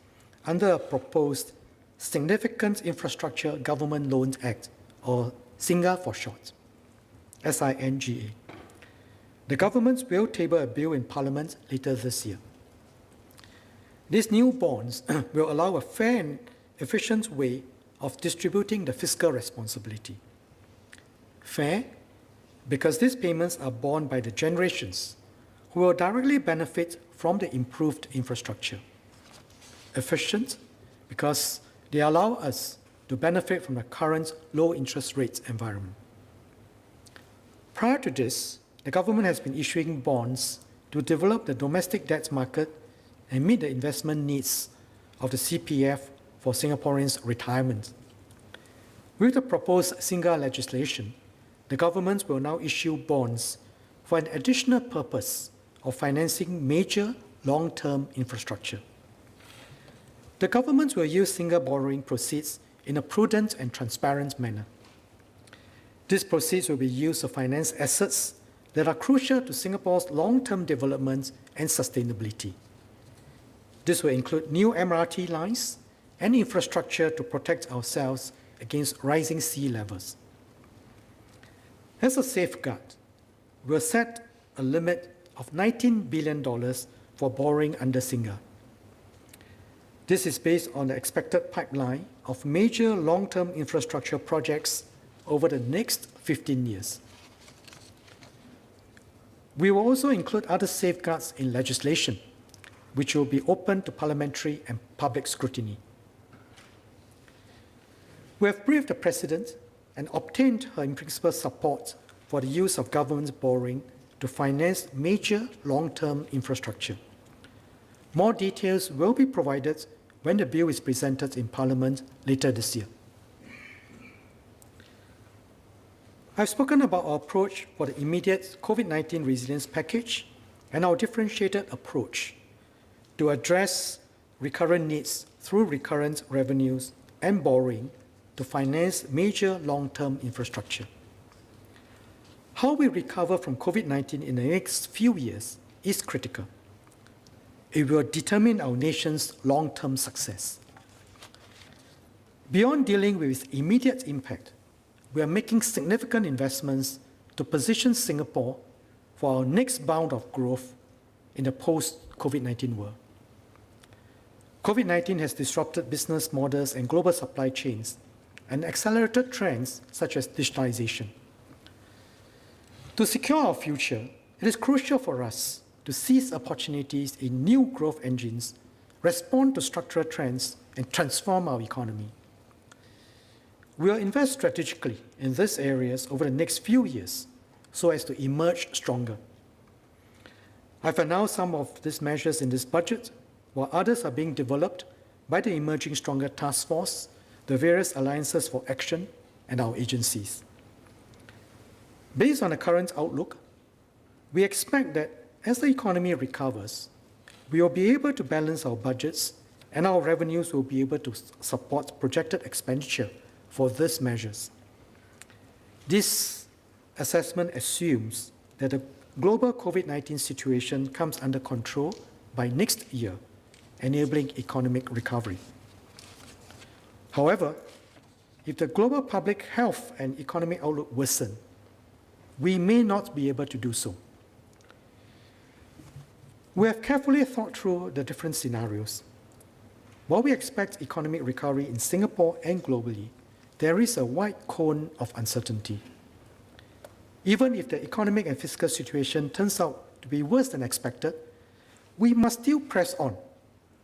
S4: under a proposed Significant Infrastructure Government Loans Act, or SINGA for short, SINGA. The government will table a bill in Parliament later this year. These new bonds will allow a fair and efficient way of distributing the fiscal responsibility. Fair, because these payments are borne by the generations who will directly benefit from the improved infrastructure. Efficient, because they allow us to benefit from the current low interest rates environment. Prior to this, the government has been issuing bonds to develop the domestic debt market and meet the investment needs of the CPF for Singaporeans' retirement. With the proposed SINGA legislation, the government will now issue bonds for an additional purpose of financing major long-term infrastructure. The government will use SINGA borrowing proceeds in a prudent and transparent manner. These proceeds will be used to finance assets that are crucial to Singapore's long-term development and sustainability. This will include new MRT lines and infrastructure to protect ourselves against rising sea levels. As a safeguard, we'll set a limit of $19 billion for borrowing under SINGA. This is based on the expected pipeline of major long-term infrastructure projects over the next 15 years. We will also include other safeguards in legislation, which will be open to parliamentary and public scrutiny. We have briefed the President and obtained her in-principle support for the use of government borrowing to finance major long-term infrastructure. More details will be provided when the bill is presented in Parliament later this year. I've spoken about our approach for the immediate COVID-19 resilience package and our differentiated approach to address recurrent needs through recurrent revenues and borrowing to finance major long-term infrastructure. How we recover from COVID-19 in the next few years is critical. It will determine our nation's long-term success. Beyond dealing with its immediate impact, we are making significant investments to position Singapore for our next bound of growth in the post-COVID-19 world. COVID-19 has disrupted business models and global supply chains and accelerated trends such as digitalization. To secure our future, it is crucial for us to seize opportunities in new growth engines, respond to structural trends, and transform our economy. We will invest strategically in these areas over the next few years so as to emerge stronger. I've announced some of these measures in this budget, while others are being developed by the Emerging Stronger Task Force, the various alliances for action, and our agencies. Based on the current outlook, we expect that as the economy recovers, we will be able to balance our budgets and our revenues will be able to support projected expenditure for these measures. This assessment assumes that the global COVID-19 situation comes under control by next year, enabling economic recovery. However, if the global public health and economic outlook worsen, we may not be able to do so. We have carefully thought through the different scenarios. While we expect economic recovery in Singapore and globally, there is a wide cone of uncertainty. Even if the economic and fiscal situation turns out to be worse than expected, we must still press on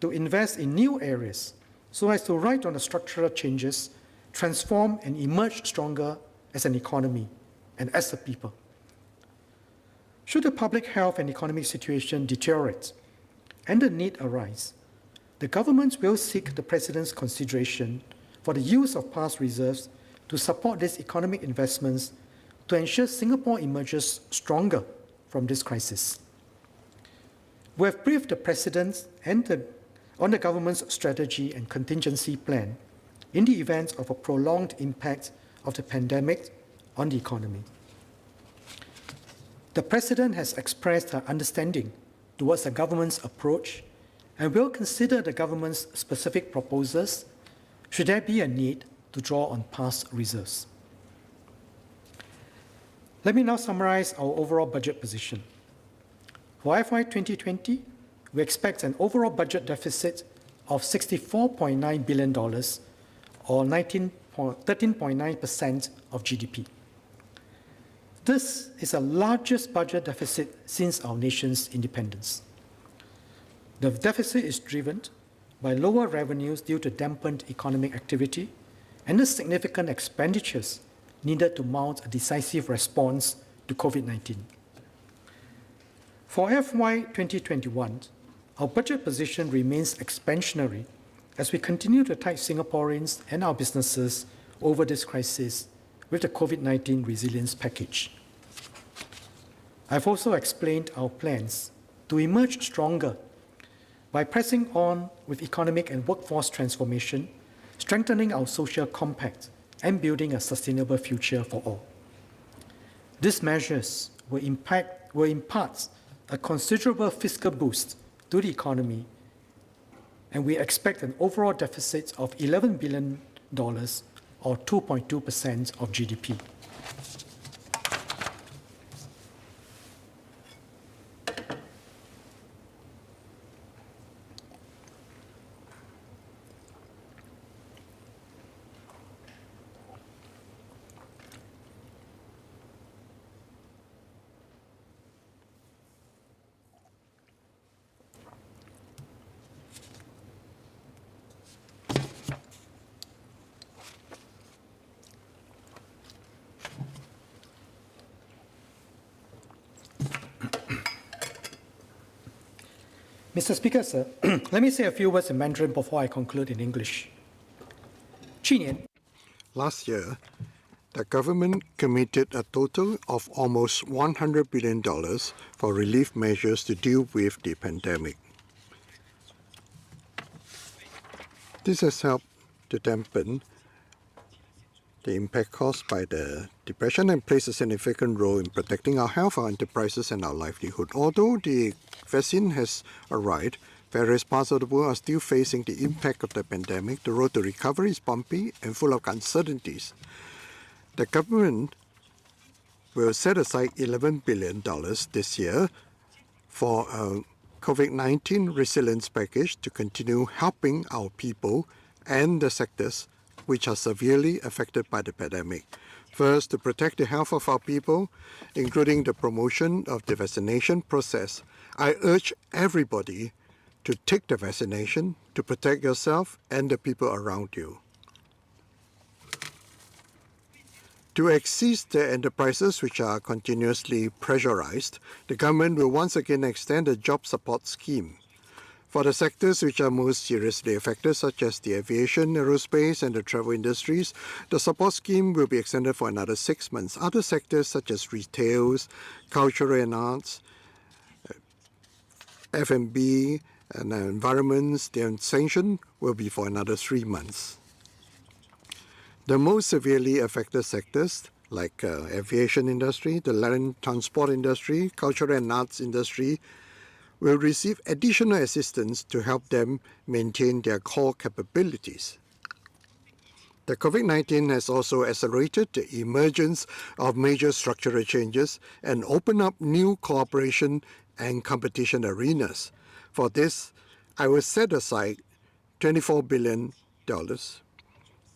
S4: to invest in new areas so as to ride on the structural changes, transform and emerge stronger as an economy and as a people. Should the public health and economic situation deteriorate and the need arise, the government will seek the President's consideration for the use of past reserves to support these economic investments to ensure Singapore emerges stronger from this crisis. We have briefed the President on the government's strategy and contingency plan in the event of a prolonged impact of the pandemic on the economy. The President has expressed her understanding towards the government's approach and will consider the government's specific proposals should there be a need to draw on past reserves. Let me now summarize our overall budget position. For FY 2020, we expect an overall budget deficit of $64.9 billion, or 13.9% of GDP. This is the largest budget deficit since our nation's independence. The deficit is driven by lower revenues due to dampened economic activity and the significant expenditures needed to mount a decisive response to COVID-19. For FY 2021, our budget position remains expansionary as we continue to tide Singaporeans and our businesses over this crisis with the COVID-19 resilience package. I've also explained our plans to emerge stronger by pressing on with economic and workforce transformation, strengthening our social compact, and building a sustainable future for all. These measures will impart a considerable fiscal boost to the economy, and we expect an overall deficit of $11 billion, or 2.2% of GDP. Mr. Speaker, sir, let me say a few words in Mandarin before I conclude in English. 去年
S1: Last year, the government committed a total of almost $100 billion for relief measures to deal with the pandemic. This has helped to dampen the impact caused by the depression and plays a significant role in protecting our health, our enterprises, and our livelihood. Although the vaccine has arrived, various parts of the world are still facing the impact of the pandemic. The road to recovery is bumpy and full of uncertainties. The government will set aside $11 billion this year for a COVID-19 resilience package to continue helping our people and the sectors which are severely affected by the pandemic. First, to protect the health of our people, including the promotion of the vaccination process, I urge everybody to take the vaccination to protect yourself and the people around you. To assist the enterprises which are continuously pressurized, the government will once again extend the job support scheme. For the sectors which are most seriously affected, such as the aviation, aerospace, and the travel industries, the support scheme will be extended for another 6 months. Other sectors such as retail, cultural and arts, F&B, and environments, the extension will be for another 3 months. The most severely affected sectors, like aviation industry, the land transport industry, cultural and arts industry, will receive additional assistance to help them maintain their core capabilities. The COVID-19 has also accelerated the emergence of major structural changes and opened up new cooperation and competition arenas. For this, I will set aside $24 billion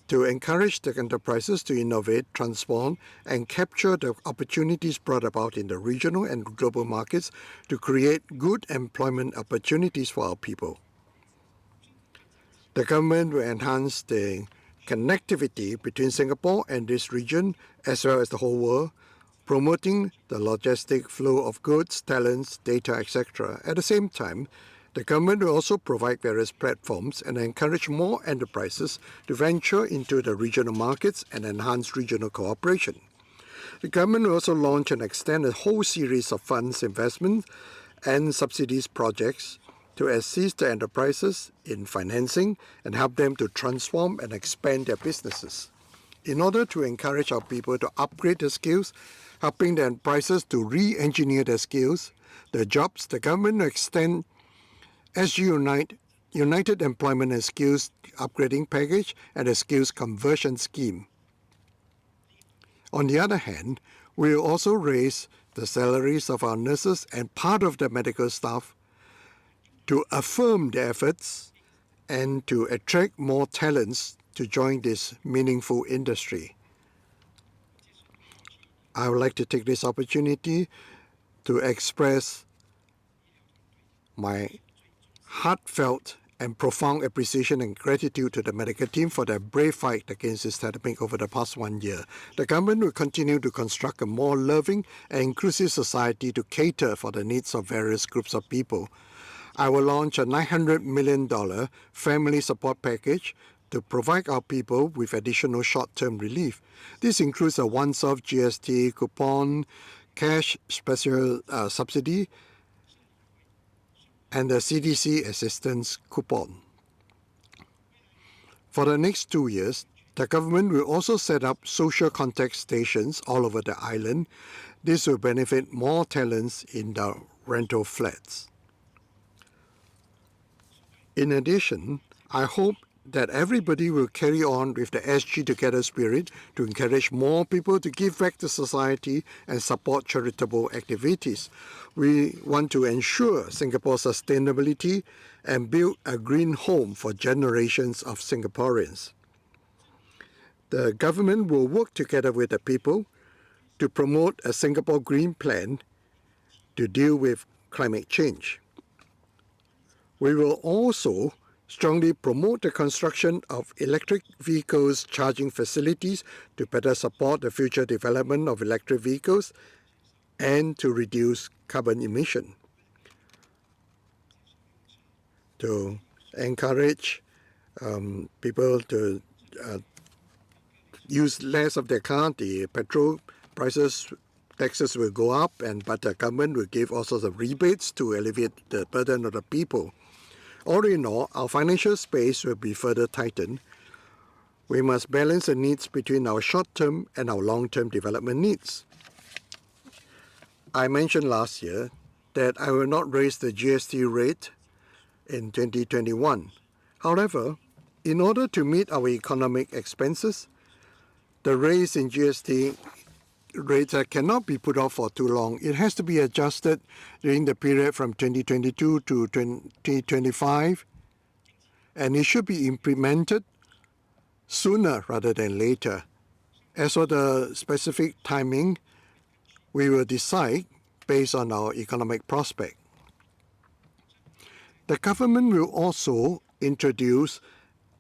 S1: to encourage the enterprises to innovate, transform, and capture the opportunities brought about in the regional and global markets to create good employment opportunities for our people. The government will enhance the connectivity between Singapore and this region, as well as the whole world, promoting the logistic flow of goods, talents, data, etc. At the same time, the government will also provide various platforms and encourage more enterprises to venture into the regional markets and enhance regional cooperation. The government will also launch and extend a whole series of funds, investments, and subsidies projects to assist the enterprises in financing and help them to transform and expand their businesses. In order to encourage our people to upgrade their skills, helping the enterprises to re-engineer their skills, their jobs, the government will extend SG United Employment and Skills Upgrading Package and a Skills Conversion Scheme. On the other hand, we will also raise the salaries of our nurses and part of the medical staff to affirm their efforts and to attract more talents to join this meaningful industry. I would like to take this opportunity to express my heartfelt and profound appreciation and gratitude to the medical team for their brave fight against this pandemic over the past 1 year. The government will continue to construct a more loving and inclusive society to cater for the needs of various groups of people. I will launch a $900 million family support package to provide our people with additional short-term relief. This includes a once-off GST coupon, cash special subsidy, and the CDC assistance coupon. For the next 2 years, the government will also set up social contact stations all over the island. This will benefit more talents in the rental flats. In addition, I hope that everybody will carry on with the SG Together spirit to encourage more people to give back to society and support charitable activities. We want to ensure Singapore's sustainability and build a green home for generations of Singaporeans. The government will work together with the people to promote a Singapore Green Plan to deal with climate change. We will also strongly promote the construction of electric vehicles charging facilities to better support the future development of electric vehicles and to reduce carbon emission. To encourage people to use less of their car, the petrol prices, taxes will go up, but the government will give all sorts of rebates to alleviate the burden of the people. All in all, our financial space will be further tightened. We must balance the needs between our short-term and our long-term development needs. I mentioned last year that I will not raise the GST rate in 2021. However, in order to meet our economic expenses, the raise in GST rates cannot be put off for too long. It has to be adjusted during the period from 2022 to 2025, and it should be implemented sooner rather than later. As for the specific timing, we will decide based on our economic prospect. The government will also introduce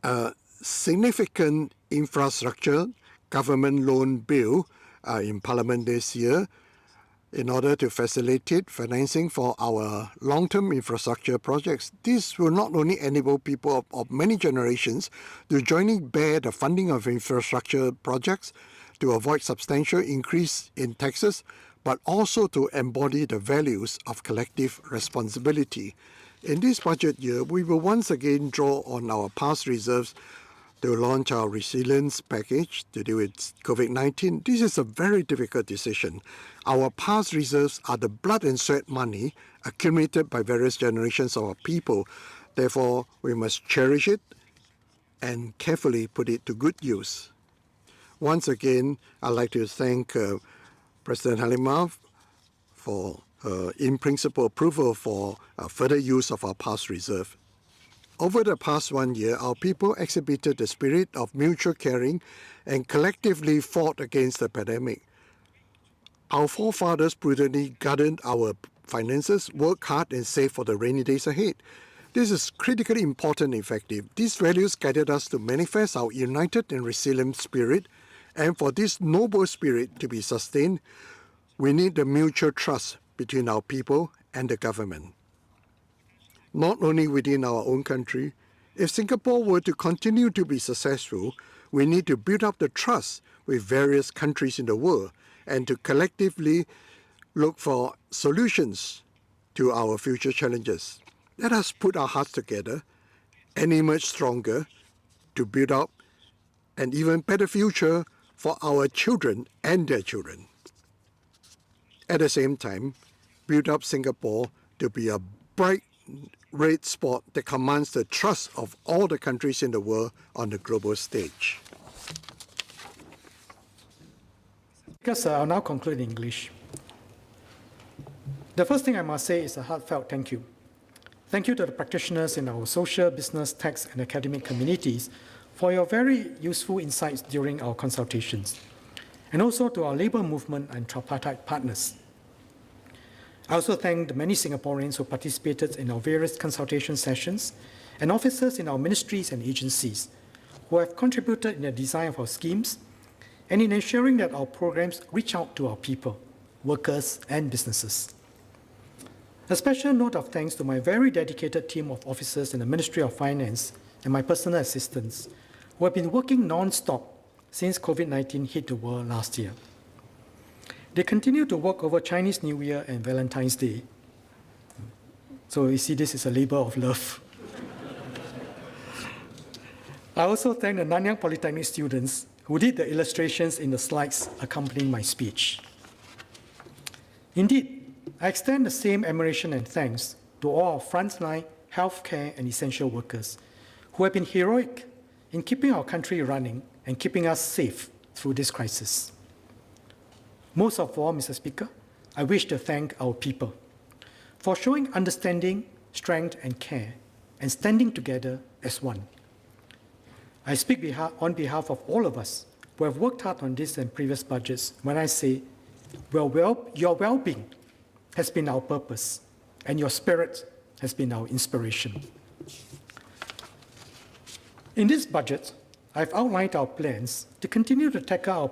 S1: a significant infrastructure government loan bill in Parliament this year in order to facilitate financing for our long-term infrastructure projects. This will not only enable people of many generations to jointly bear the funding of infrastructure projects to avoid substantial increase in taxes, but also to embody the values of collective responsibility. In this budget year, we will once again draw on our past reserves to launch our resilience package to deal with COVID-19. This is a very difficult decision. Our past reserves are the blood and sweat money accumulated by various generations of our people. Therefore, we must cherish it and carefully put it to good use. Once again, I'd like to thank President Halimah for in-principle approval for further use of our past reserve. Over the past 1 year, our people exhibited the spirit of mutual caring and collectively fought against the pandemic. Our forefathers prudently guarded our finances, worked hard and saved for the rainy days ahead. This is critically important and effective. These values guided us to manifest our united and resilient spirit, and for this noble spirit to be sustained, we need the mutual trust between our people and the government. Not only within our own country, if Singapore were to continue to be successful, we need to build up the trust with various countries in the world and to collectively look for solutions to our future challenges. Let us put our hearts together and emerge stronger to build up an even better future for our children and their children. At the same time, build up Singapore to be a bright red spot that commands the trust of all the countries in the world on the global stage.
S4: Because I'll now conclude in English. The first thing I must say is a heartfelt thank you. Thank you to the practitioners in our social, business, tax, and academic communities for your very useful insights during our consultations, and also to our labour movement and tripartite partners. I also thank the many Singaporeans who participated in our various consultation sessions and officers in our ministries and agencies who have contributed in the design of our schemes and in ensuring that our programs reach out to our people, workers, and businesses. A special note of thanks to my very dedicated team of officers in the Ministry of Finance and my personal assistants who have been working non-stop since COVID-19 hit the world last year. They continue to work over Chinese New Year and Valentine's Day. So you see, this is a labor of love. I also thank the Nanyang Polytechnic students who did the illustrations in the slides accompanying my speech. Indeed, I extend the same admiration and thanks to all our frontline healthcare and essential workers who have been heroic in keeping our country running and keeping us safe through this crisis. Most of all, Mr. Speaker, I wish to thank our people for showing understanding, strength, and care, and standing together as one. I speak on behalf of all of us who have worked hard on this and previous budgets when I say, your well-being has been our purpose, and your spirit has been our inspiration. In this budget, I've outlined our plans to continue to tackle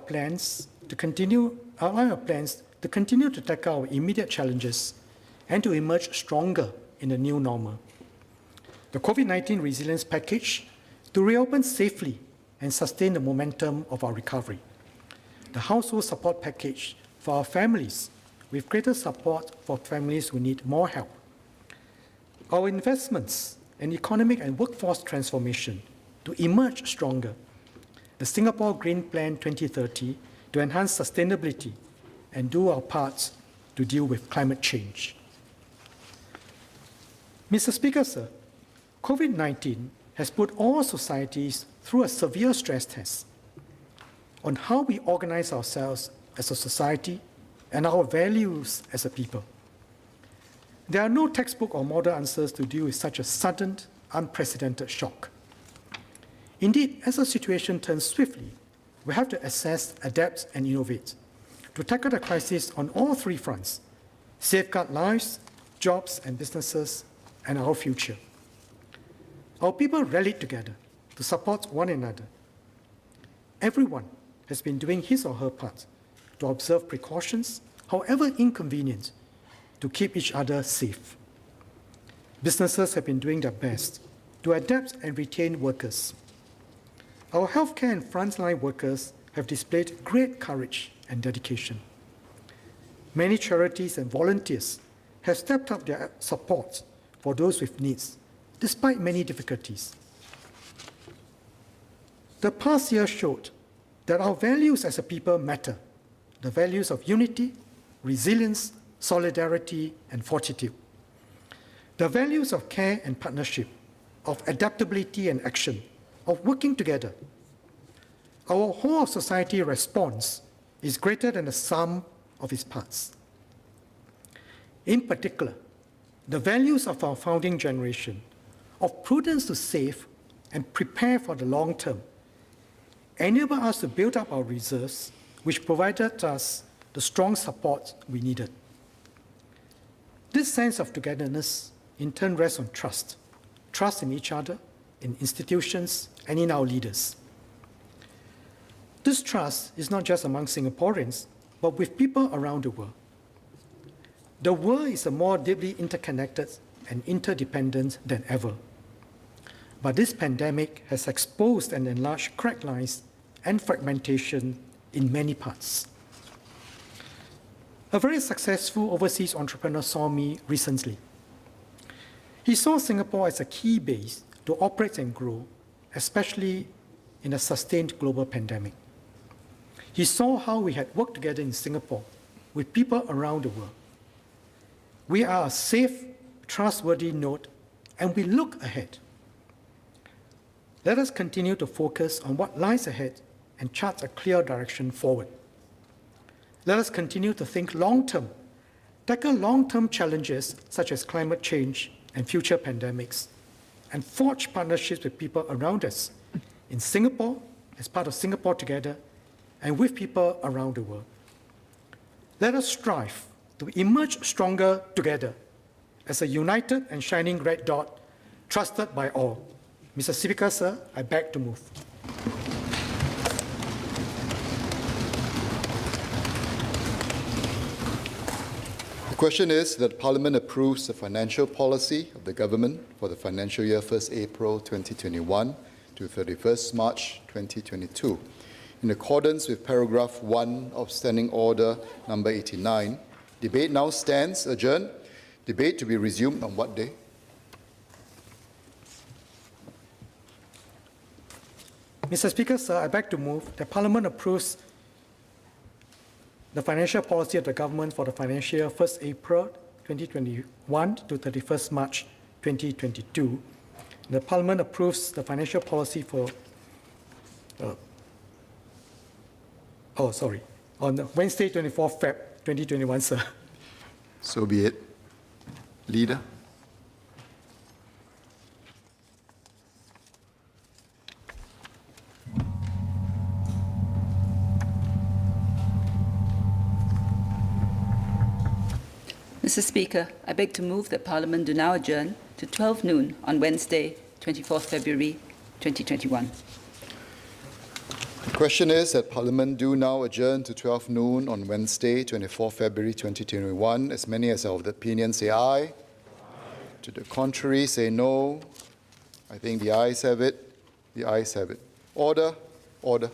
S4: our immediate challenges and to emerge stronger in the new normal. The COVID-19 resilience package to reopen safely and sustain the momentum of our recovery. The household support package for our families with greater support for families who need more help. Our investments an economic and workforce transformation to emerge stronger, the Singapore Green Plan 2030 to enhance sustainability and do our parts to deal with climate change. Mr. Speaker, sir, COVID-19 has put all societies through a severe stress test on how we organize ourselves as a society and our values as a people. There are no textbook or model answers to deal with such a sudden, unprecedented shock. Indeed, as the situation turns swiftly, we have to assess, adapt, and innovate to tackle the crisis on all three fronts: safeguard lives, jobs and businesses, and our future. Our people rallied together to support one another. Everyone has been doing his or her part to observe precautions, however inconvenient, to keep each other safe. Businesses have been doing their best to adapt and retain workers. Our healthcare and frontline workers have displayed great courage and dedication. Many charities and volunteers have stepped up their support for those with needs, despite many difficulties. The past year showed that our values as a people matter, the values of unity, resilience, solidarity, and fortitude. The values of care and partnership, of adaptability and action, of working together. Our whole of society response is greater than the sum of its parts. In particular, the values of our founding generation, of prudence to save and prepare for the long term, enable us to build up our reserves, which provided us the strong support we needed. This sense of togetherness in turn rests on trust in each other, in institutions, and in our leaders. This trust is not just among Singaporeans, but with people around the world. The world is more deeply interconnected and interdependent than ever. But this pandemic has exposed and enlarged crack lines and fragmentation in many parts. A very successful overseas entrepreneur saw me recently. He saw Singapore as a key base to operate and grow, especially in a sustained global pandemic. He saw how we had worked together in Singapore with people around the world. We are a safe, trustworthy node, and we look ahead. Let us continue to focus on what lies ahead and chart a clear direction forward. Let us continue to think long-term, tackle long-term challenges such as climate change and future pandemics, and forge partnerships with people around us in Singapore, as part of Singapore Together, and with people around the world. Let us strive to emerge stronger together as a united and shining red dot, trusted by all. Mr. Speaker, sir, I beg to move.
S2: The question is that Parliament approves the financial policy of the government for the financial year 1st April 2021 to 31st March 2022. In accordance with paragraph 1 of Standing Order number 89, debate now stands adjourned. Debate to be resumed on what day?
S4: Mr. Speaker, sir, I beg to move that Parliament approves the financial policy of the government for the financial year 1st April 2021 to 31st March 2022. The Parliament approves the financial policy for, on Wednesday, 24th Feb 2021, sir.
S2: So be it. Leader.
S5: Mr. Speaker, I beg to move that Parliament do now adjourn to 12 noon on Wednesday, 24th February 2021.
S2: The question is that Parliament do now adjourn to 12 noon on Wednesday, 24 February 2021. As many as are of the opinion say aye. Aye. To the contrary, say no. I think the ayes have it. The ayes have it. Order. Order.